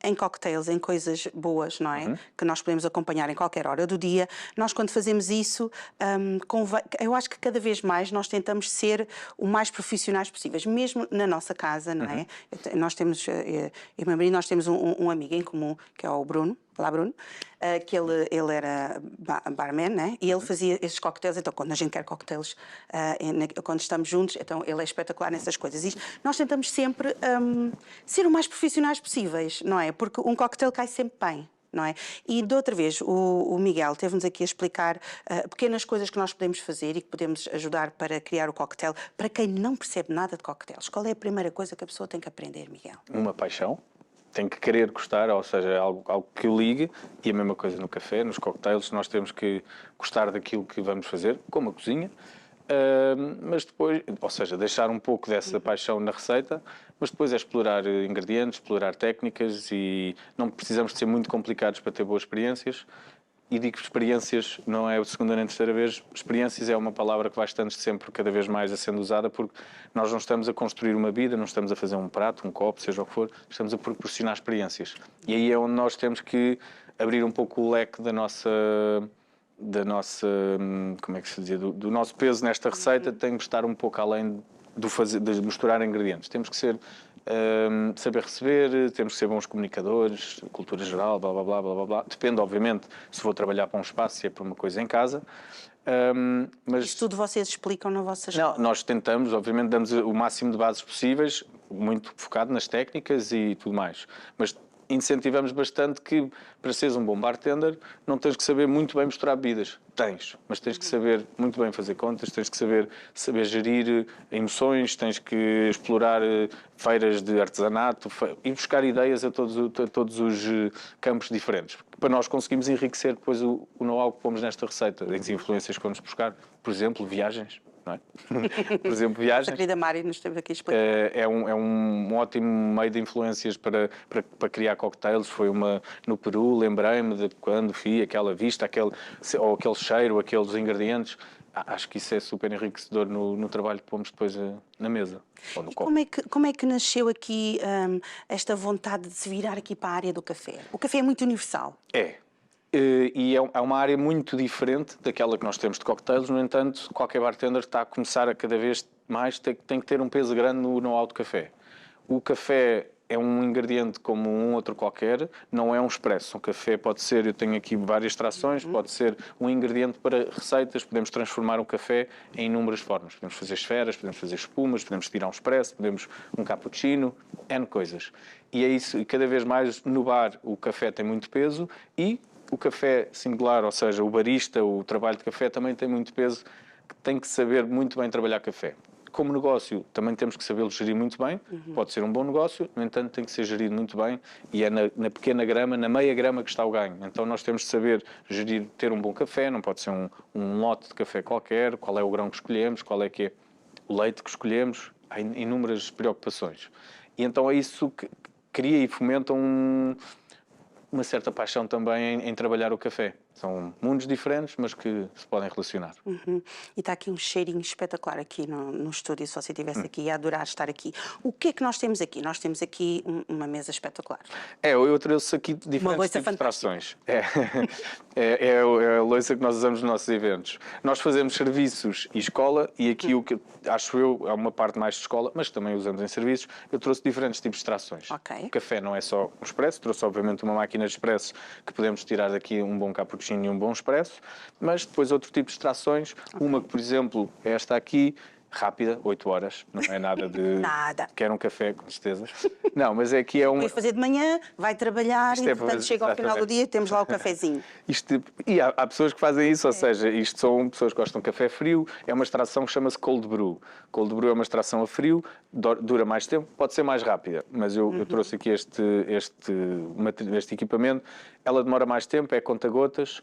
Speaker 1: em cocktails, em coisas boas, não é? Que nós podemos acompanhar em qualquer hora do dia, nós quando fazemos isso, eu acho que cada vez mais nós tentamos ser o mais profissionais possíveis, mesmo na nossa casa, não é? Nós temos, eu e o meu marido, nós temos um amigo em comum, que é o Bruno, Olá Bruno, que ele era barman, né? E ele fazia esses cocktails. Então quando a gente quer cocktails, quando estamos juntos, então ele é espetacular nessas coisas. E nós tentamos sempre ser o mais profissionais possíveis, não é? Porque um cocktail cai sempre bem. Não é? E de outra vez o Miguel teve-nos aqui a explicar pequenas coisas que nós podemos fazer e que podemos ajudar para criar o cocktail. Para quem não percebe nada de cocktails, qual é a primeira coisa que a pessoa tem que aprender, Miguel?
Speaker 4: Uma paixão. Tem que querer gostar, ou seja, algo que o ligue. E a mesma coisa no café, nos cocktails, nós temos que gostar daquilo que vamos fazer, como a cozinha. Mas depois, ou seja, deixar um pouco dessa paixão na receita, mas depois é explorar ingredientes, explorar técnicas, e não precisamos de ser muito complicados para ter boas experiências. E digo que experiências não é a segunda nem a terceira vez. Experiências é uma palavra que vai estando sempre cada vez mais a sendo usada, porque nós não estamos a construir uma vida, não estamos a fazer um prato, um copo, seja o que for, estamos a proporcionar experiências. E aí é onde nós temos que abrir um pouco o leque da nossa, como é que se dizia, do nosso peso nesta receita. Tem que estar um pouco além de misturar ingredientes. Temos que saber receber, temos que ser bons comunicadores, cultura geral, blá, blá, blá, blá, blá, blá. Depende, obviamente, se vou trabalhar para um espaço, se é para uma coisa em casa. Mas
Speaker 1: Isto tudo vocês explicam na vossa escola?
Speaker 4: não, nós tentamos, obviamente, damos o máximo de bases possíveis, muito focado nas técnicas e tudo mais. Mas incentivamos bastante que, para seres um bom bartender, não tens que saber muito bem misturar bebidas. Tens, mas tens que saber muito bem fazer contas, tens que saber gerir emoções, tens que explorar feiras de artesanato e buscar ideias a todos os campos diferentes. Para nós conseguimos enriquecer depois o know-how que pomos nesta receita, as influências que vamos buscar. Por exemplo, viagens. Não é? Por exemplo, viagens.
Speaker 1: A querida Mari nos esteve aqui a explicar.
Speaker 4: É um ótimo meio de influências para criar cocktails. Foi no Peru, lembrei-me de quando vi aquela vista, aquele cheiro, aqueles ingredientes. Acho que isso é super enriquecedor no trabalho que pomos depois na mesa. Ou no copo.
Speaker 1: Como é que nasceu aqui esta vontade de se virar aqui para a área do café? O café é muito universal.
Speaker 4: É. E é uma área muito diferente daquela que nós temos de cocktails. No entanto, qualquer bartender está a começar a cada vez mais tem que ter um peso grande no know-how do café. O café é um ingrediente como um outro qualquer, não é um expresso. Um café pode ser, eu tenho aqui várias extrações, pode ser um ingrediente para receitas, podemos transformar o café em inúmeras formas. Podemos fazer esferas, podemos fazer espumas, podemos tirar um expresso, podemos um cappuccino, N coisas. E é isso, e cada vez mais no bar o café tem muito peso e o café singular, ou seja, o barista, o trabalho de café também tem muito peso, que tem que saber muito bem trabalhar café. Como negócio, também temos que sabê-lo gerir muito bem. Pode ser um bom negócio, no entanto, tem que ser gerido muito bem e é na pequena grama, na meia grama que está o ganho. Então, nós temos de saber gerir, ter um bom café, não pode ser um lote de café qualquer, qual é o grão que escolhemos, qual é que é o leite que escolhemos, há inúmeras preocupações. E então é isso que cria e fomenta uma certa paixão também em trabalhar o café. São mundos diferentes, mas que se podem relacionar.
Speaker 1: E está aqui um cheirinho espetacular aqui no estúdio, se você estivesse aqui, ia adorar estar aqui. O que é que nós temos aqui? Nós temos aqui uma mesa espetacular.
Speaker 4: Eu trouxe aqui diferentes tipos de extrações. É a louça que nós usamos nos nossos eventos. Nós fazemos serviços e escola, e aqui o que acho eu é uma parte mais de escola, mas também usamos em serviços. Eu trouxe diferentes tipos de extrações.
Speaker 1: Okay.
Speaker 4: O café não é só um expresso, trouxe obviamente uma máquina de expresso que podemos tirar daqui um bom cappuccino e um bom expresso, mas depois outro tipo de extrações, uma que, por exemplo, é esta aqui, rápida, 8 horas, não é nada de...
Speaker 1: Nada.
Speaker 4: Quer um café, com certeza. Não, mas é que é um...
Speaker 1: Vai fazer de manhã, vai trabalhar e, portanto, chega ao final do dia e temos lá o cafezinho.
Speaker 4: E há pessoas que fazem isso, ou seja, isto são pessoas que gostam de café frio, é uma extração que chama-se cold brew. Cold brew é uma extração a frio, dura mais tempo, pode ser mais rápida, mas eu trouxe aqui este equipamento. Ela demora mais tempo, é conta-gotas,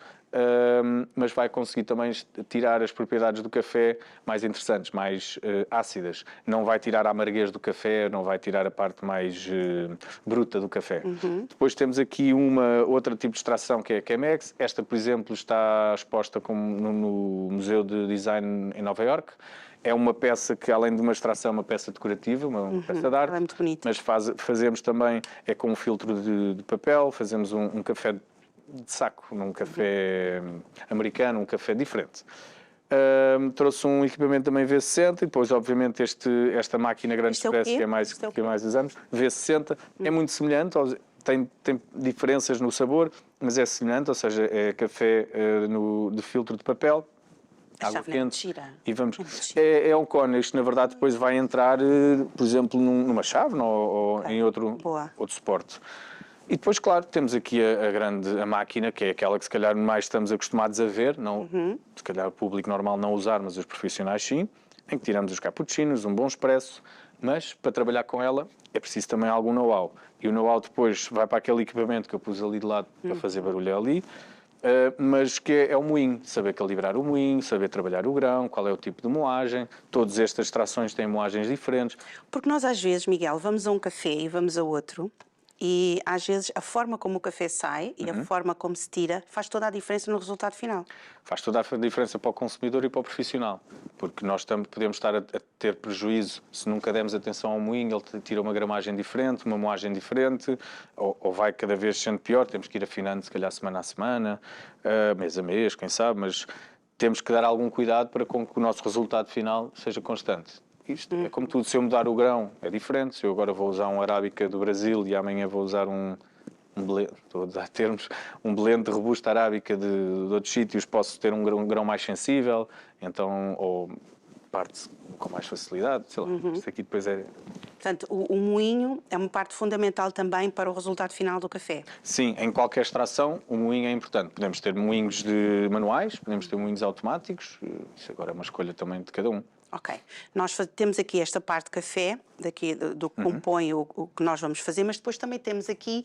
Speaker 4: mas vai conseguir também tirar as propriedades do café mais interessantes, mais ácidas. Não vai tirar a amarguez do café, não vai tirar a parte mais bruta do café. Depois temos aqui outra tipo de extração que é a Chemex. Esta, por exemplo, está exposta no Museu de Design em Nova Iorque. É uma peça que, além de uma extração, é uma peça decorativa, uma peça de arte.
Speaker 1: É muito bonita.
Speaker 4: Mas fazemos também, com um filtro de papel, fazemos um café de saco, num café americano, um café diferente. Trouxe um equipamento também V60 e depois, obviamente, esta máquina grande expresso, que é mais usamos. V60 é muito semelhante, tem diferenças no sabor, mas é semelhante, ou seja, é café de filtro de papel. Água quente e vamos. É um cone. Isto, na verdade, depois vai entrar, por exemplo, numa chave ou em outro suporte. E depois, claro, temos aqui a máquina, que é aquela que se calhar mais estamos acostumados a ver, não, se calhar o público normal não usar, mas os profissionais sim, em que tiramos os cappuccinos, um bom expresso, mas para trabalhar com ela é preciso também algum know-how. E o know-how depois vai para aquele equipamento que eu pus ali de lado para fazer barulho ali. Mas que é o moinho, saber calibrar o moinho, saber trabalhar o grão, qual é o tipo de moagem, todas estas extrações têm moagens diferentes.
Speaker 1: Porque nós às vezes, Miguel, vamos a um café e vamos a outro e às vezes a forma como o café sai e a forma como se tira faz toda a diferença no resultado final.
Speaker 4: Faz toda a diferença para o consumidor e para o profissional, porque nós podemos estar a ter prejuízo se nunca demos atenção ao moinho, ele tira uma gramagem diferente, uma moagem diferente, ou vai cada vez sendo pior, temos que ir afinando se calhar semana a semana, mês a mês, quem sabe, mas temos que dar algum cuidado para que o nosso resultado final seja constante. isto é como tudo, se eu mudar o grão é diferente, se eu agora vou usar um arábica do Brasil e amanhã vou usar um blend, estou a usar termos, um blend de robusta arábica de outros sítios, posso ter um grão mais sensível, então, ou parte com mais facilidade, sei lá, isto aqui depois é...
Speaker 1: Portanto, o moinho é uma parte fundamental também para o resultado final do café.
Speaker 4: Sim, em qualquer extração o moinho é importante. Podemos ter moinhos manuais, podemos ter moinhos automáticos, isso agora é uma escolha também de cada um.
Speaker 1: Ok. Nós temos aqui esta parte de café, daqui do que compõe o que nós vamos fazer, mas depois também temos aqui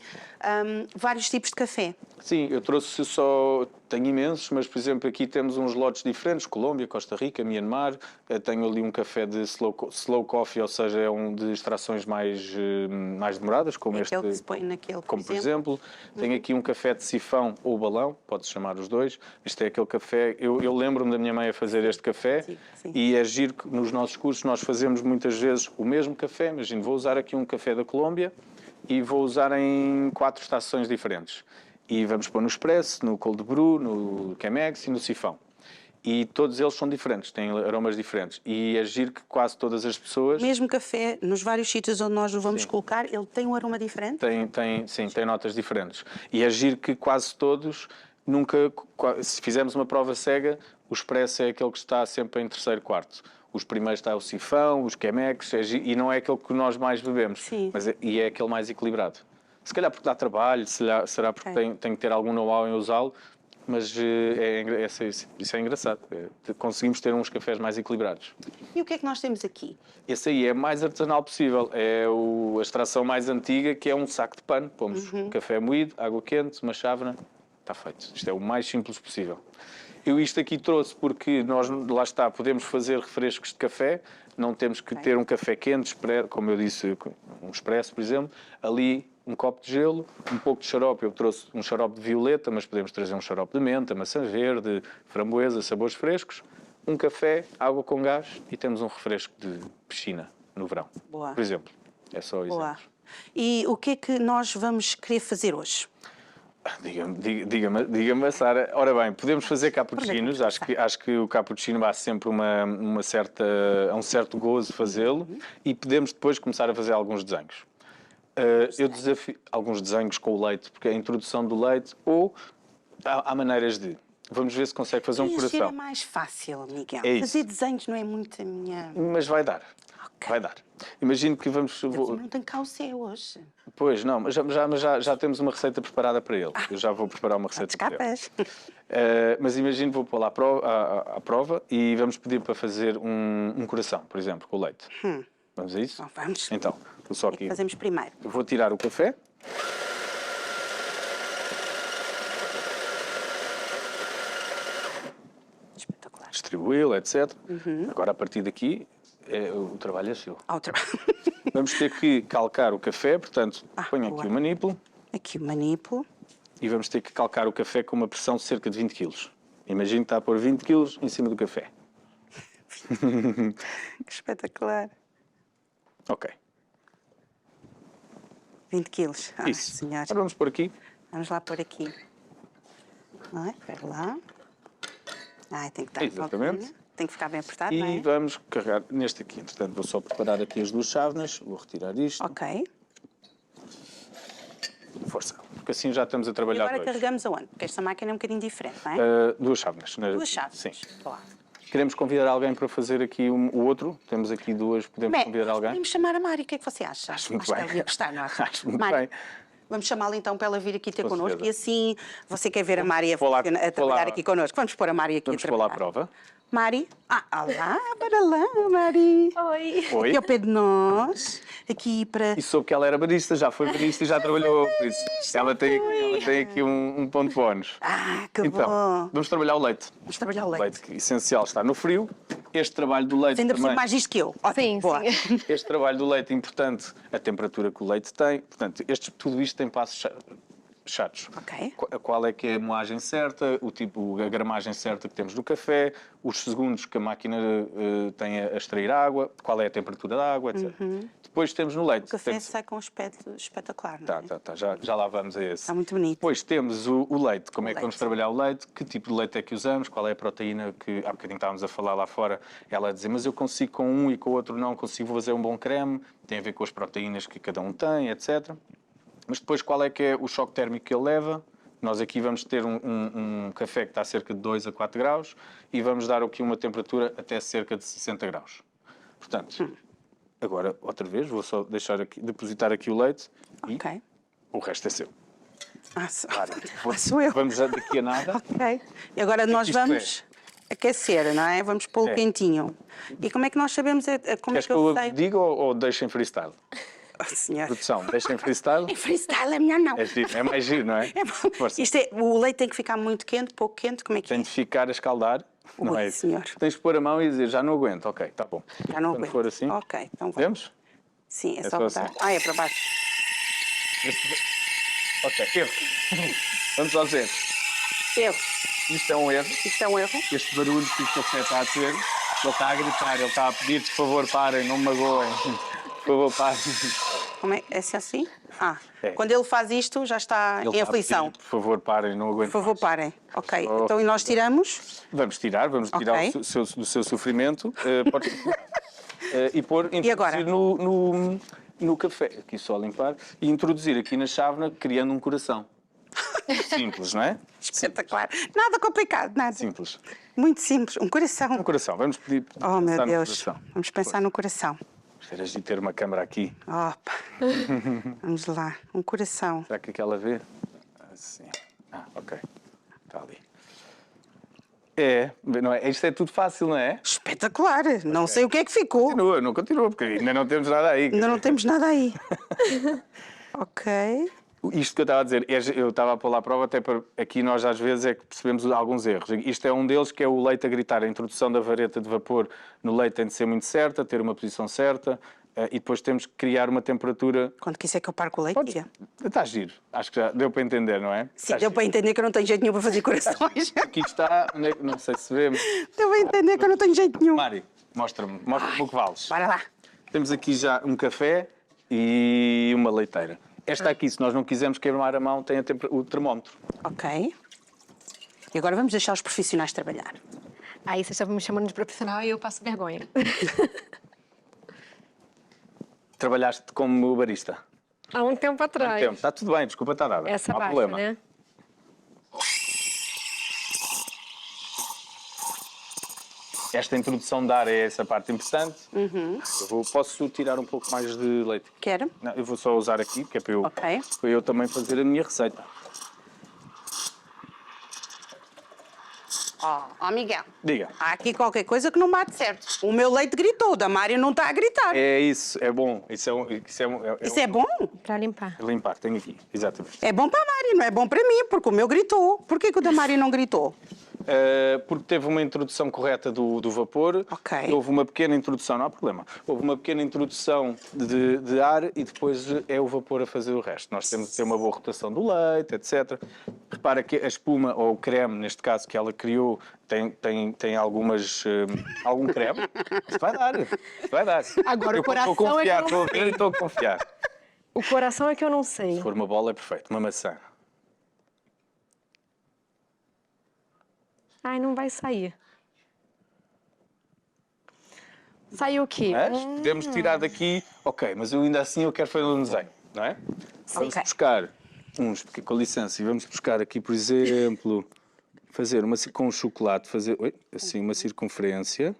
Speaker 1: vários tipos de café.
Speaker 4: Sim, eu trouxe só... Tenho imensos, mas, por exemplo, aqui temos uns lotes diferentes. Colômbia, Costa Rica, Myanmar. Tenho ali um café de slow coffee, ou seja, é um de extrações mais demoradas, como este.
Speaker 1: Aquele que se põe naquele,
Speaker 4: como, por exemplo. Tenho aqui um café de sifão ou balão, pode-se chamar os dois. Isto é aquele café... Eu lembro-me da minha mãe a fazer este café.
Speaker 1: Sim, sim.
Speaker 4: E é giro que nos nossos cursos nós fazemos muitas vezes o mesmo café. Imagino, vou usar aqui um café da Colômbia e vou usar em 4 estações diferentes. E vamos pôr no Expresso, no Cold Brew, no Chemex e no Sifão. E todos eles são diferentes, têm aromas diferentes. E é giro que quase todas as pessoas...
Speaker 1: O mesmo café, nos vários sítios onde nós o vamos colocar, ele tem um aroma diferente?
Speaker 4: Tem notas diferentes. E é giro que quase todos, nunca... Se fizermos uma prova cega, o Expresso é aquele que está sempre em terceiro, quarto. Os primeiros está o Sifão, os Chemex, e não é aquele que nós mais bebemos.
Speaker 1: Sim.
Speaker 4: E é aquele mais equilibrado. Se calhar porque dá trabalho, será porque tem que ter algum know-how em usá-lo, mas isso é engraçado. Conseguimos ter uns cafés mais equilibrados.
Speaker 1: E o que é que nós temos aqui?
Speaker 4: Esse aí é mais artesanal possível. É a extração mais antiga, que é um saco de pano. Pomos café moído, água quente, uma chávena. Está feito. Isto é o mais simples possível. Eu isto aqui trouxe porque nós, lá está, podemos fazer refrescos de café, não temos que ter um café quente, como eu disse, um expresso, por exemplo. Ali, um copo de gelo, um pouco de xarope. Eu trouxe um xarope de violeta, mas podemos trazer um xarope de menta, maçã verde, framboesa, sabores frescos. Um café, água com gás e temos um refresco de piscina no verão.
Speaker 1: Boa.
Speaker 4: Por exemplo. É só exemplos.
Speaker 1: Boa. E o que é que nós vamos querer fazer hoje?
Speaker 4: Diga-me, Sara. Ora bem, podemos fazer cappuccinos. Acho que o cappuccino dá sempre um certo gozo fazê-lo. E podemos depois começar a fazer alguns desenhos. Eu desafio alguns desenhos com o leite, porque a introdução do leite, ou há maneiras de... Vamos ver se consegue fazer um coração.
Speaker 1: É mais fácil, Miguel.
Speaker 4: É
Speaker 1: fazer desenhos não é muito a minha...
Speaker 4: Mas vai dar.
Speaker 1: Okay.
Speaker 4: Vai dar. Imagino que vamos...
Speaker 1: Não tenho cá o seu hoje.
Speaker 4: Pois, não, mas já temos uma receita preparada para ele. Eu já vou preparar uma receita para ele. Mas imagino, vou pô-la à prova e vamos pedir para fazer um coração, por exemplo, com leite. Vamos a isso?
Speaker 1: Então, vamos.
Speaker 4: Então, só aqui.
Speaker 1: Fazemos primeiro.
Speaker 4: Vou tirar o café.
Speaker 1: Espetacular.
Speaker 4: Distribuí-lo, etc. Agora, a partir daqui, o trabalho é seu. Vamos ter que calcar o café, portanto, ponho aqui o manípulo.
Speaker 1: Aqui o manípulo.
Speaker 4: E vamos ter que calcar o café com uma pressão de cerca de 20 kg. Imagino que está a pôr 20 kg em cima do café.
Speaker 1: Que espetacular.
Speaker 4: Ok.
Speaker 1: 20 quilos.
Speaker 4: Isso.
Speaker 1: Senhor.
Speaker 4: Agora vamos pôr aqui.
Speaker 1: Vamos lá pôr aqui. Espera lá. Tem que estar
Speaker 4: exatamente.
Speaker 1: Tem que ficar bem apertado,
Speaker 4: E
Speaker 1: não é?
Speaker 4: vamos carregar neste aqui. Entretanto, vou só preparar aqui as 2 chávenas. Vou retirar isto.
Speaker 1: Ok.
Speaker 4: Força. Porque assim já estamos a
Speaker 1: E
Speaker 4: trabalhar
Speaker 1: agora
Speaker 4: dois.
Speaker 1: carregamos aonde? Porque esta máquina é um bocadinho diferente, não é?
Speaker 4: 2 chávenas.
Speaker 1: 2 chaves.
Speaker 4: Sim.
Speaker 1: Claro.
Speaker 4: Queremos convidar alguém para fazer aqui o outro. Temos aqui 2. Podemos convidar alguém?
Speaker 1: Podemos chamar a Mari. O que é que você acha?
Speaker 4: Acho muito
Speaker 1: que
Speaker 4: bem.
Speaker 1: ela ia gostar, não é?
Speaker 4: Acho muito
Speaker 1: Mari,
Speaker 4: bem.
Speaker 1: vamos chamá-la então para ela vir aqui ter
Speaker 4: Com
Speaker 1: connosco.
Speaker 4: certeza.
Speaker 1: E assim, você quer ver a Mari a
Speaker 4: Vou
Speaker 1: trabalhar
Speaker 4: lá.
Speaker 1: aqui connosco? Vamos pôr a Mari aqui
Speaker 4: Vamos
Speaker 1: a
Speaker 4: pôr lá
Speaker 1: trabalhar.
Speaker 4: à prova.
Speaker 1: Mari. Olá, bora lá, Mari.
Speaker 2: Oi.
Speaker 4: Oi.
Speaker 1: Aqui ao pé de nós. Aqui para...
Speaker 4: E soube que ela era barista, já foi barista e já trabalhou. Por isso, ela tem aqui um ponto bónus.
Speaker 1: Que
Speaker 4: Então,
Speaker 1: bom.
Speaker 4: vamos trabalhar o leite.
Speaker 1: Vamos trabalhar o
Speaker 4: O
Speaker 1: leite.
Speaker 4: leite que essencial está no frio. Este trabalho do leite
Speaker 1: Ainda por cima
Speaker 4: também.
Speaker 1: mais isto que eu.
Speaker 2: Sim,
Speaker 1: Boa.
Speaker 2: sim.
Speaker 4: Este trabalho do leite é importante, a temperatura que o leite tem. Portanto, tudo isto tem passos chatos.
Speaker 1: Ok.
Speaker 4: Qual é que é a moagem certa, a gramagem certa que temos no café, os segundos que a máquina tem a extrair água, qual é a temperatura da água, etc. Depois temos no leite.
Speaker 1: O café sai com um aspecto espetacular, não é?
Speaker 4: Tá. Já lá vamos a esse.
Speaker 1: Está muito bonito.
Speaker 4: Depois temos o leite. Como é que
Speaker 1: leite.
Speaker 4: vamos trabalhar o leite? Que tipo de leite é que usamos? Qual é a proteína que há bocadinho estávamos a falar lá fora? Ela a dizer, mas eu consigo com um e com o outro não, consigo fazer um bom creme. Tem a ver com as proteínas que cada um tem, etc. Mas depois qual é que é o choque térmico que ele leva? Nós aqui vamos ter um café que está a cerca de 2 a 4 graus e vamos dar aqui uma temperatura até cerca de 60 graus. Portanto, agora, outra vez, vou só deixar aqui, depositar aqui o leite e o resto é seu.
Speaker 1: Sou eu.
Speaker 4: Vamos daqui a nada.
Speaker 1: Ok. E agora nós
Speaker 4: Isto
Speaker 1: vamos aquecer, não é? Vamos pô-lo quentinho. E como é que nós sabemos como
Speaker 4: Queres
Speaker 1: é que eu sei?
Speaker 4: diga ou deixa em freestyle?
Speaker 1: Oh, senhor.
Speaker 4: Produção, deixa em freestyle?
Speaker 1: Em freestyle é melhor não.
Speaker 4: É mais giro, não é? Força.
Speaker 1: O leite tem que ficar muito quente, pouco quente, como é que
Speaker 4: Tem de ficar a escaldar. Não é isso?
Speaker 1: senhor.
Speaker 4: Tens de pôr a mão e dizer, já não aguento. Ok, tá bom.
Speaker 1: Já não
Speaker 4: Quando
Speaker 1: aguento.
Speaker 4: for assim,
Speaker 1: Ok, então vamos.
Speaker 4: podemos?
Speaker 1: Sim, é só
Speaker 4: só
Speaker 1: botar.
Speaker 4: assim.
Speaker 1: É para baixo.
Speaker 4: Ok, erro. Vamos aos erros.
Speaker 1: Erro.
Speaker 4: Isto é um erro.
Speaker 1: Isto é um erro.
Speaker 4: Este barulho que o café está a ter, ele está a gritar, ele está a pedir, por favor, parem, não me magoem. Por favor, parem.
Speaker 1: Como é? É assim?
Speaker 4: É.
Speaker 1: Quando ele faz isto, já está
Speaker 4: Ele
Speaker 1: em
Speaker 4: está a
Speaker 1: aflição.
Speaker 4: pedir, por favor, parem, não aguento
Speaker 1: Por favor,
Speaker 4: mais.
Speaker 1: parem. Ok.
Speaker 4: Oh.
Speaker 1: Então, e nós tiramos?
Speaker 4: Vamos tirar
Speaker 1: Ok.
Speaker 4: do seu sofrimento e pôr,
Speaker 1: E agora?
Speaker 4: introduzir no café, aqui só limpar, e introduzir aqui na chávena, criando um coração. Simples, não é?
Speaker 1: Espetacular. Nada complicado, nada.
Speaker 4: Simples.
Speaker 1: Muito simples. Um coração.
Speaker 4: Um coração, vamos pedir.
Speaker 1: Oh, meu
Speaker 4: pensar no
Speaker 1: Deus.
Speaker 4: coração.
Speaker 1: Vamos pensar no coração.
Speaker 4: Gostaria de ter uma câmara aqui.
Speaker 1: Opa. Vamos lá. Um coração.
Speaker 4: Será que aquela vê? Assim. Ok. Está ali. Não é? Isto é tudo fácil, não é?
Speaker 1: Espetacular. Não sei o que é que ficou.
Speaker 4: Não continua, porque ainda não temos nada aí.
Speaker 1: Ainda não temos nada aí. Ok.
Speaker 4: Isto que eu estava a dizer, eu estava a pôr lá à prova, até para aqui nós às vezes é que percebemos alguns erros. Isto é um deles, que é o leite a gritar. A introdução da vareta de vapor no leite tem de ser muito certa, ter uma posição certa, e depois temos que criar uma temperatura...
Speaker 1: Quando quiser que eu pare com o leite, diga.
Speaker 4: Está giro. Acho que já deu para entender, não é?
Speaker 1: Sim, deu para entender que eu não tenho jeito nenhum para fazer corações.
Speaker 4: Aqui está, não sei se vemos.
Speaker 1: Deu para entender que eu não tenho jeito nenhum.
Speaker 4: Mari, mostra-me o que vales.
Speaker 1: Bora lá.
Speaker 4: Temos aqui já um café e uma leiteira. Esta aqui, se nós não quisermos queimar a mão, tem o termómetro.
Speaker 1: Ok. E agora vamos deixar os profissionais trabalhar.
Speaker 2: Aí você estava me chamando de profissional e eu passo vergonha.
Speaker 4: Trabalhaste como barista?
Speaker 2: Há um tempo atrás.
Speaker 4: Está tudo bem, desculpa, está nada.
Speaker 2: Essa
Speaker 4: não há
Speaker 2: baixa,
Speaker 4: problema.
Speaker 2: né?
Speaker 4: Esta introdução de ar é essa parte importante. Posso tirar um pouco mais de leite?
Speaker 1: Quero?
Speaker 4: Não, eu vou só usar aqui, que é para
Speaker 1: Ok.
Speaker 4: eu também fazer a minha receita.
Speaker 1: Ó, Miguel.
Speaker 4: Diga.
Speaker 1: Há aqui qualquer coisa que não bate certo. O meu leite gritou, o da Mário não está a gritar.
Speaker 4: É isso, é bom. Isso
Speaker 1: é bom?
Speaker 2: Pra limpar.
Speaker 4: Limpar, tenho aqui, exatamente.
Speaker 1: É bom para a Mário, não é bom para mim, porque o meu gritou. Por que o da Mário não gritou?
Speaker 4: Porque teve uma introdução correta do vapor.
Speaker 1: Ok.
Speaker 4: Houve uma pequena introdução, não há problema. Houve uma pequena introdução de ar e depois é o vapor a fazer o resto. Nós temos de ter uma boa rotação do leite, etc. Repara que a espuma, ou o creme, neste caso, que ela criou, tem algumas... algum creme. Isso vai dar. Isso vai dar.
Speaker 2: Agora,
Speaker 4: eu
Speaker 2: o coração
Speaker 4: estou a confiar,
Speaker 2: é que eu não
Speaker 4: estou a ver e estou a confiar.
Speaker 2: O coração é que eu não sei.
Speaker 4: Se for uma bola é perfeito, uma maçã.
Speaker 2: Ai, não vai sair. Saiu o quê?
Speaker 4: Mas podemos tirar daqui, ok, mas eu ainda assim eu quero fazer um desenho, não é? Vamos
Speaker 1: Ok.
Speaker 4: buscar com licença, e vamos buscar aqui, por exemplo, fazer com chocolate, fazer assim uma circunferência,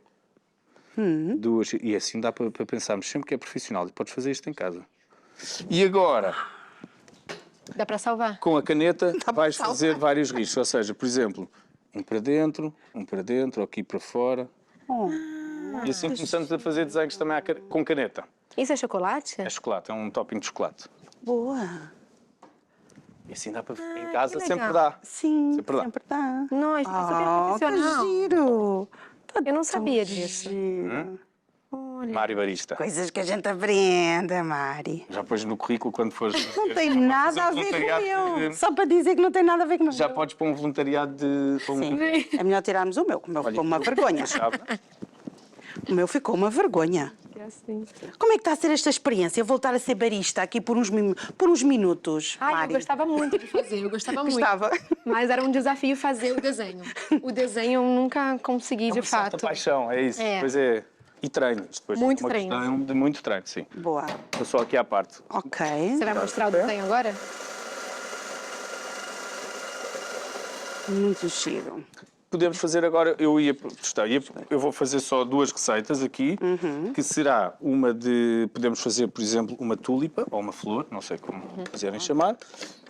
Speaker 4: duas, e assim dá para pensarmos sempre que é profissional, e podes fazer isto em casa. E agora,
Speaker 2: Dá pra salvar?
Speaker 4: com a caneta, vais
Speaker 1: salvar.
Speaker 4: fazer vários riscos, ou seja, por exemplo, um para dentro, aqui para fora. E assim começamos a fazer desenhos também com caneta.
Speaker 2: Isso é chocolate?
Speaker 4: É chocolate, é um topping de chocolate.
Speaker 1: Boa.
Speaker 4: E assim dá para... Em casa
Speaker 2: que
Speaker 4: sempre
Speaker 2: legal.
Speaker 4: dá.
Speaker 1: Sim,
Speaker 4: Sempre dá.
Speaker 1: sempre dá.
Speaker 2: Não, isso é super
Speaker 1: Que
Speaker 2: profissional.
Speaker 1: giro.
Speaker 2: Eu não sabia disso.
Speaker 1: Giro.
Speaker 4: Mário Barista.
Speaker 1: Coisas que a gente aprende, Mari.
Speaker 4: Já pôs no currículo quando fores...
Speaker 1: Não tem nada a ver com eu. Só para dizer que não tem nada a ver com
Speaker 4: Já
Speaker 1: eu.
Speaker 4: podes pôr um voluntariado de...
Speaker 1: Sim. É melhor tirarmos o meu, que o meu ficou uma vergonha.
Speaker 4: Sabe?
Speaker 1: O meu ficou uma vergonha.
Speaker 2: assim.
Speaker 1: Como é que está a ser esta experiência? Voltar a ser barista aqui por uns minutos,
Speaker 2: Ai,
Speaker 1: Mari?
Speaker 2: eu gostava muito de fazer, eu gostava muito.
Speaker 1: Gostava.
Speaker 2: Mas era um desafio fazer o desenho. O desenho eu nunca consegui, de
Speaker 4: Certa
Speaker 2: fato.
Speaker 4: paixão, é isso.
Speaker 2: É.
Speaker 4: Depois é... E treino. Depois
Speaker 2: Muito
Speaker 4: uma
Speaker 2: treino.
Speaker 4: questão de muito treino, sim.
Speaker 1: Boa.
Speaker 4: Estou só aqui à parte.
Speaker 1: Ok.
Speaker 2: Você vai mostrar o desenho agora?
Speaker 1: Muito giro.
Speaker 4: Podemos fazer agora, eu vou fazer só 2 receitas aqui, que será uma de, podemos fazer, por exemplo, uma tulipa, ou uma flor, não sei como quiserem chamar,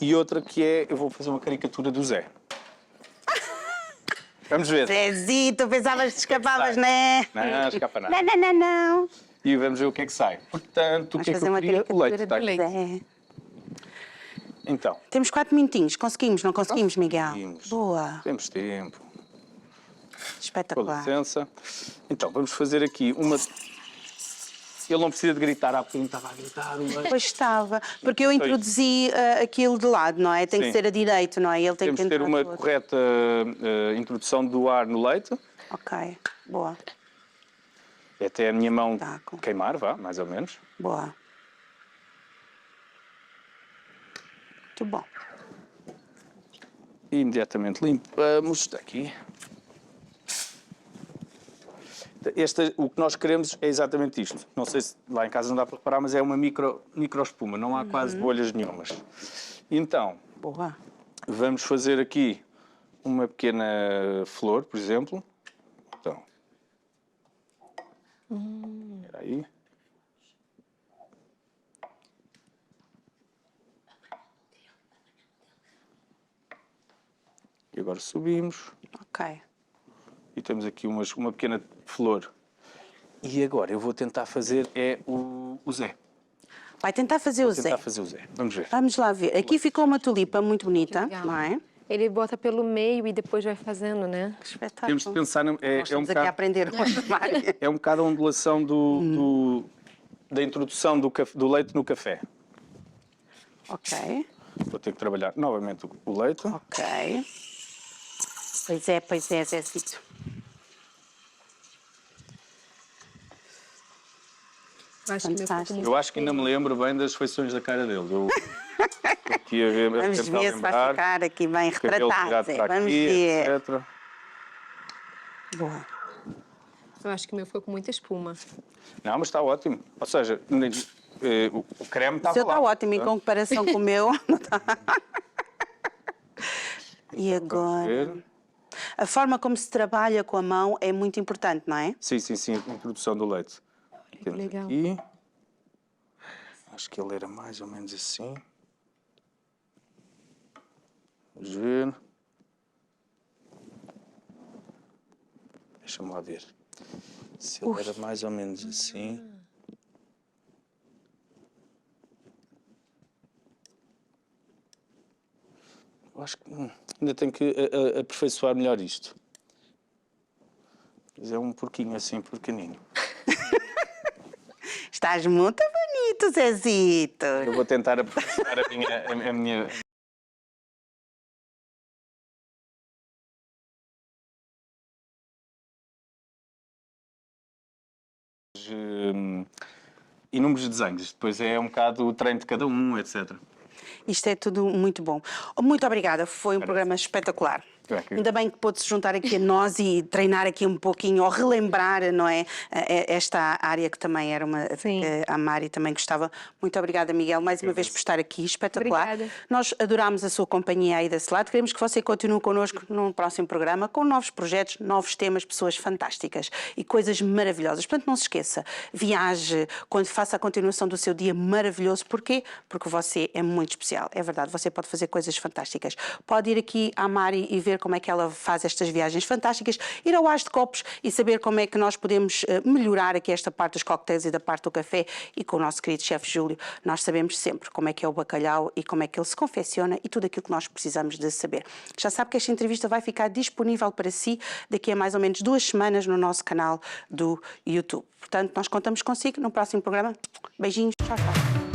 Speaker 4: e outra que é, eu vou fazer uma caricatura do Zé. Vamos ver.
Speaker 1: Zezito, pensavas que escapavas, né?
Speaker 4: Não, escapa nada.
Speaker 1: Não.
Speaker 4: E vamos ver o que é que sai. Portanto, o
Speaker 1: Vamos
Speaker 4: que é que
Speaker 1: fazer
Speaker 4: eu
Speaker 1: uma
Speaker 4: queria? O leite,
Speaker 1: caricatura
Speaker 4: está
Speaker 1: do
Speaker 4: aqui.
Speaker 1: Zé.
Speaker 4: Então,
Speaker 1: Temos 4 minutinhos. Conseguimos, não conseguimos, Miguel?
Speaker 4: conseguimos.
Speaker 1: Boa.
Speaker 4: Temos tempo. Com
Speaker 1: Espetacular.
Speaker 4: licença. Então, vamos fazer aqui uma... Ele não precisa de gritar, há bocadinho estava a gritar.
Speaker 1: Pois estava. Porque eu introduzi aquilo de lado, não é? Tem que
Speaker 4: Sim.
Speaker 1: ser a direito, não é? Ele tem
Speaker 4: Temos
Speaker 1: que
Speaker 4: que ter
Speaker 1: entrar
Speaker 4: uma
Speaker 1: do outro.
Speaker 4: correta introdução do ar no leite.
Speaker 1: Ok. Boa.
Speaker 4: Até a minha mão
Speaker 1: Tá, com-
Speaker 4: queimar, vá, mais ou menos.
Speaker 1: Boa. Muito bom.
Speaker 4: E imediatamente limpamos. Está aqui. O que nós queremos é exatamente isto. Não sei se lá em casa não dá para reparar, mas é uma micro espuma. Não há quase bolhas nenhumas. Então,
Speaker 1: Boa.
Speaker 4: vamos fazer aqui uma pequena flor, por exemplo. Então. Espera aí. E agora subimos.
Speaker 1: Ok.
Speaker 4: E temos aqui uma pequena flor. E agora eu vou tentar fazer o Zé.
Speaker 1: Vai tentar fazer o
Speaker 4: Vou
Speaker 1: Zé.
Speaker 4: tentar fazer o Zé. Vamos ver.
Speaker 1: Vamos lá ver. Aqui ficou uma tulipa muito bonita,
Speaker 2: legal.
Speaker 1: não é?
Speaker 2: Ele bota pelo meio e depois vai fazendo, né?
Speaker 1: Que espetáculo.
Speaker 4: Temos de pensar...
Speaker 1: Nós estamos aqui a aprender hoje, Mari.
Speaker 4: É um bocado a ondulação da introdução do leite no café.
Speaker 1: Ok.
Speaker 4: Vou ter que trabalhar novamente o leite.
Speaker 1: Ok. Pois é, Zezito.
Speaker 2: Eu acho que meu
Speaker 1: Fantástico.
Speaker 2: ficou muito...
Speaker 4: Eu acho que ainda me lembro bem das feições da cara dele. Eu estou aqui a ver,
Speaker 1: Vamos
Speaker 4: tentar
Speaker 1: ver se vai
Speaker 4: lembrar.
Speaker 1: ficar aqui bem
Speaker 4: Cabelo
Speaker 1: retratado,
Speaker 4: tirado
Speaker 1: Zé.
Speaker 4: para
Speaker 1: Vamos
Speaker 4: aqui,
Speaker 1: ver.
Speaker 4: etc.
Speaker 1: Boa.
Speaker 2: Eu acho que o meu ficou com muita espuma.
Speaker 4: Não, mas está ótimo. Ou seja, o creme
Speaker 1: O
Speaker 4: estava
Speaker 1: seu
Speaker 4: lá.
Speaker 1: está ótimo em
Speaker 4: tá?
Speaker 1: comparação com o meu. Não tá? E
Speaker 4: Vamos
Speaker 1: agora?
Speaker 4: ver.
Speaker 1: A forma como se trabalha com a mão é muito importante, não é?
Speaker 4: Sim, a introdução do leite. Temos
Speaker 2: legal.
Speaker 4: aqui. Acho que ele era mais ou menos assim. Vamos ver. Deixa-me lá ver. Se ele era mais ou menos assim. Eu acho que ainda tenho que aperfeiçoar melhor isto. Mas é um porquinho assim, pequenino.
Speaker 1: Estás muito bonito, Zezito.
Speaker 4: Eu vou tentar aperfeiçoar a minha... inúmeros desenhos. Depois é um bocado o treino de cada um, etc.
Speaker 1: Isto é tudo muito bom. Muito obrigada, foi um programa espetacular. Ainda bem que pôde-se juntar aqui a nós e treinar aqui um pouquinho, ou relembrar, não é? Esta área que também era uma...
Speaker 2: Sim.
Speaker 1: A Mari também gostava. Muito obrigada, Miguel, mais uma vez por estar aqui, espetacular.
Speaker 2: Obrigada.
Speaker 1: Nós adorámos a sua companhia aí desse lado. Queremos que você continue connosco num próximo programa, com novos projetos, novos temas, pessoas fantásticas e coisas maravilhosas. Portanto, não se esqueça, viaje, quando faça a continuação do seu dia maravilhoso. Porquê? Porque você é muito especial. É verdade, você pode fazer coisas fantásticas. Pode ir aqui à Mari e ver como é que ela faz estas viagens fantásticas, ir ao As de Copos e saber como é que nós podemos melhorar aqui esta parte dos coquetéis e da parte do café. E com o nosso querido chefe Júlio, nós sabemos sempre como é que é o bacalhau e como é que ele se confecciona e tudo aquilo que nós precisamos de saber. Já sabe que esta entrevista vai ficar disponível para si daqui a mais ou menos 2 semanas no nosso canal do YouTube. Portanto, nós contamos consigo no próximo programa. Beijinhos, tchau, tchau.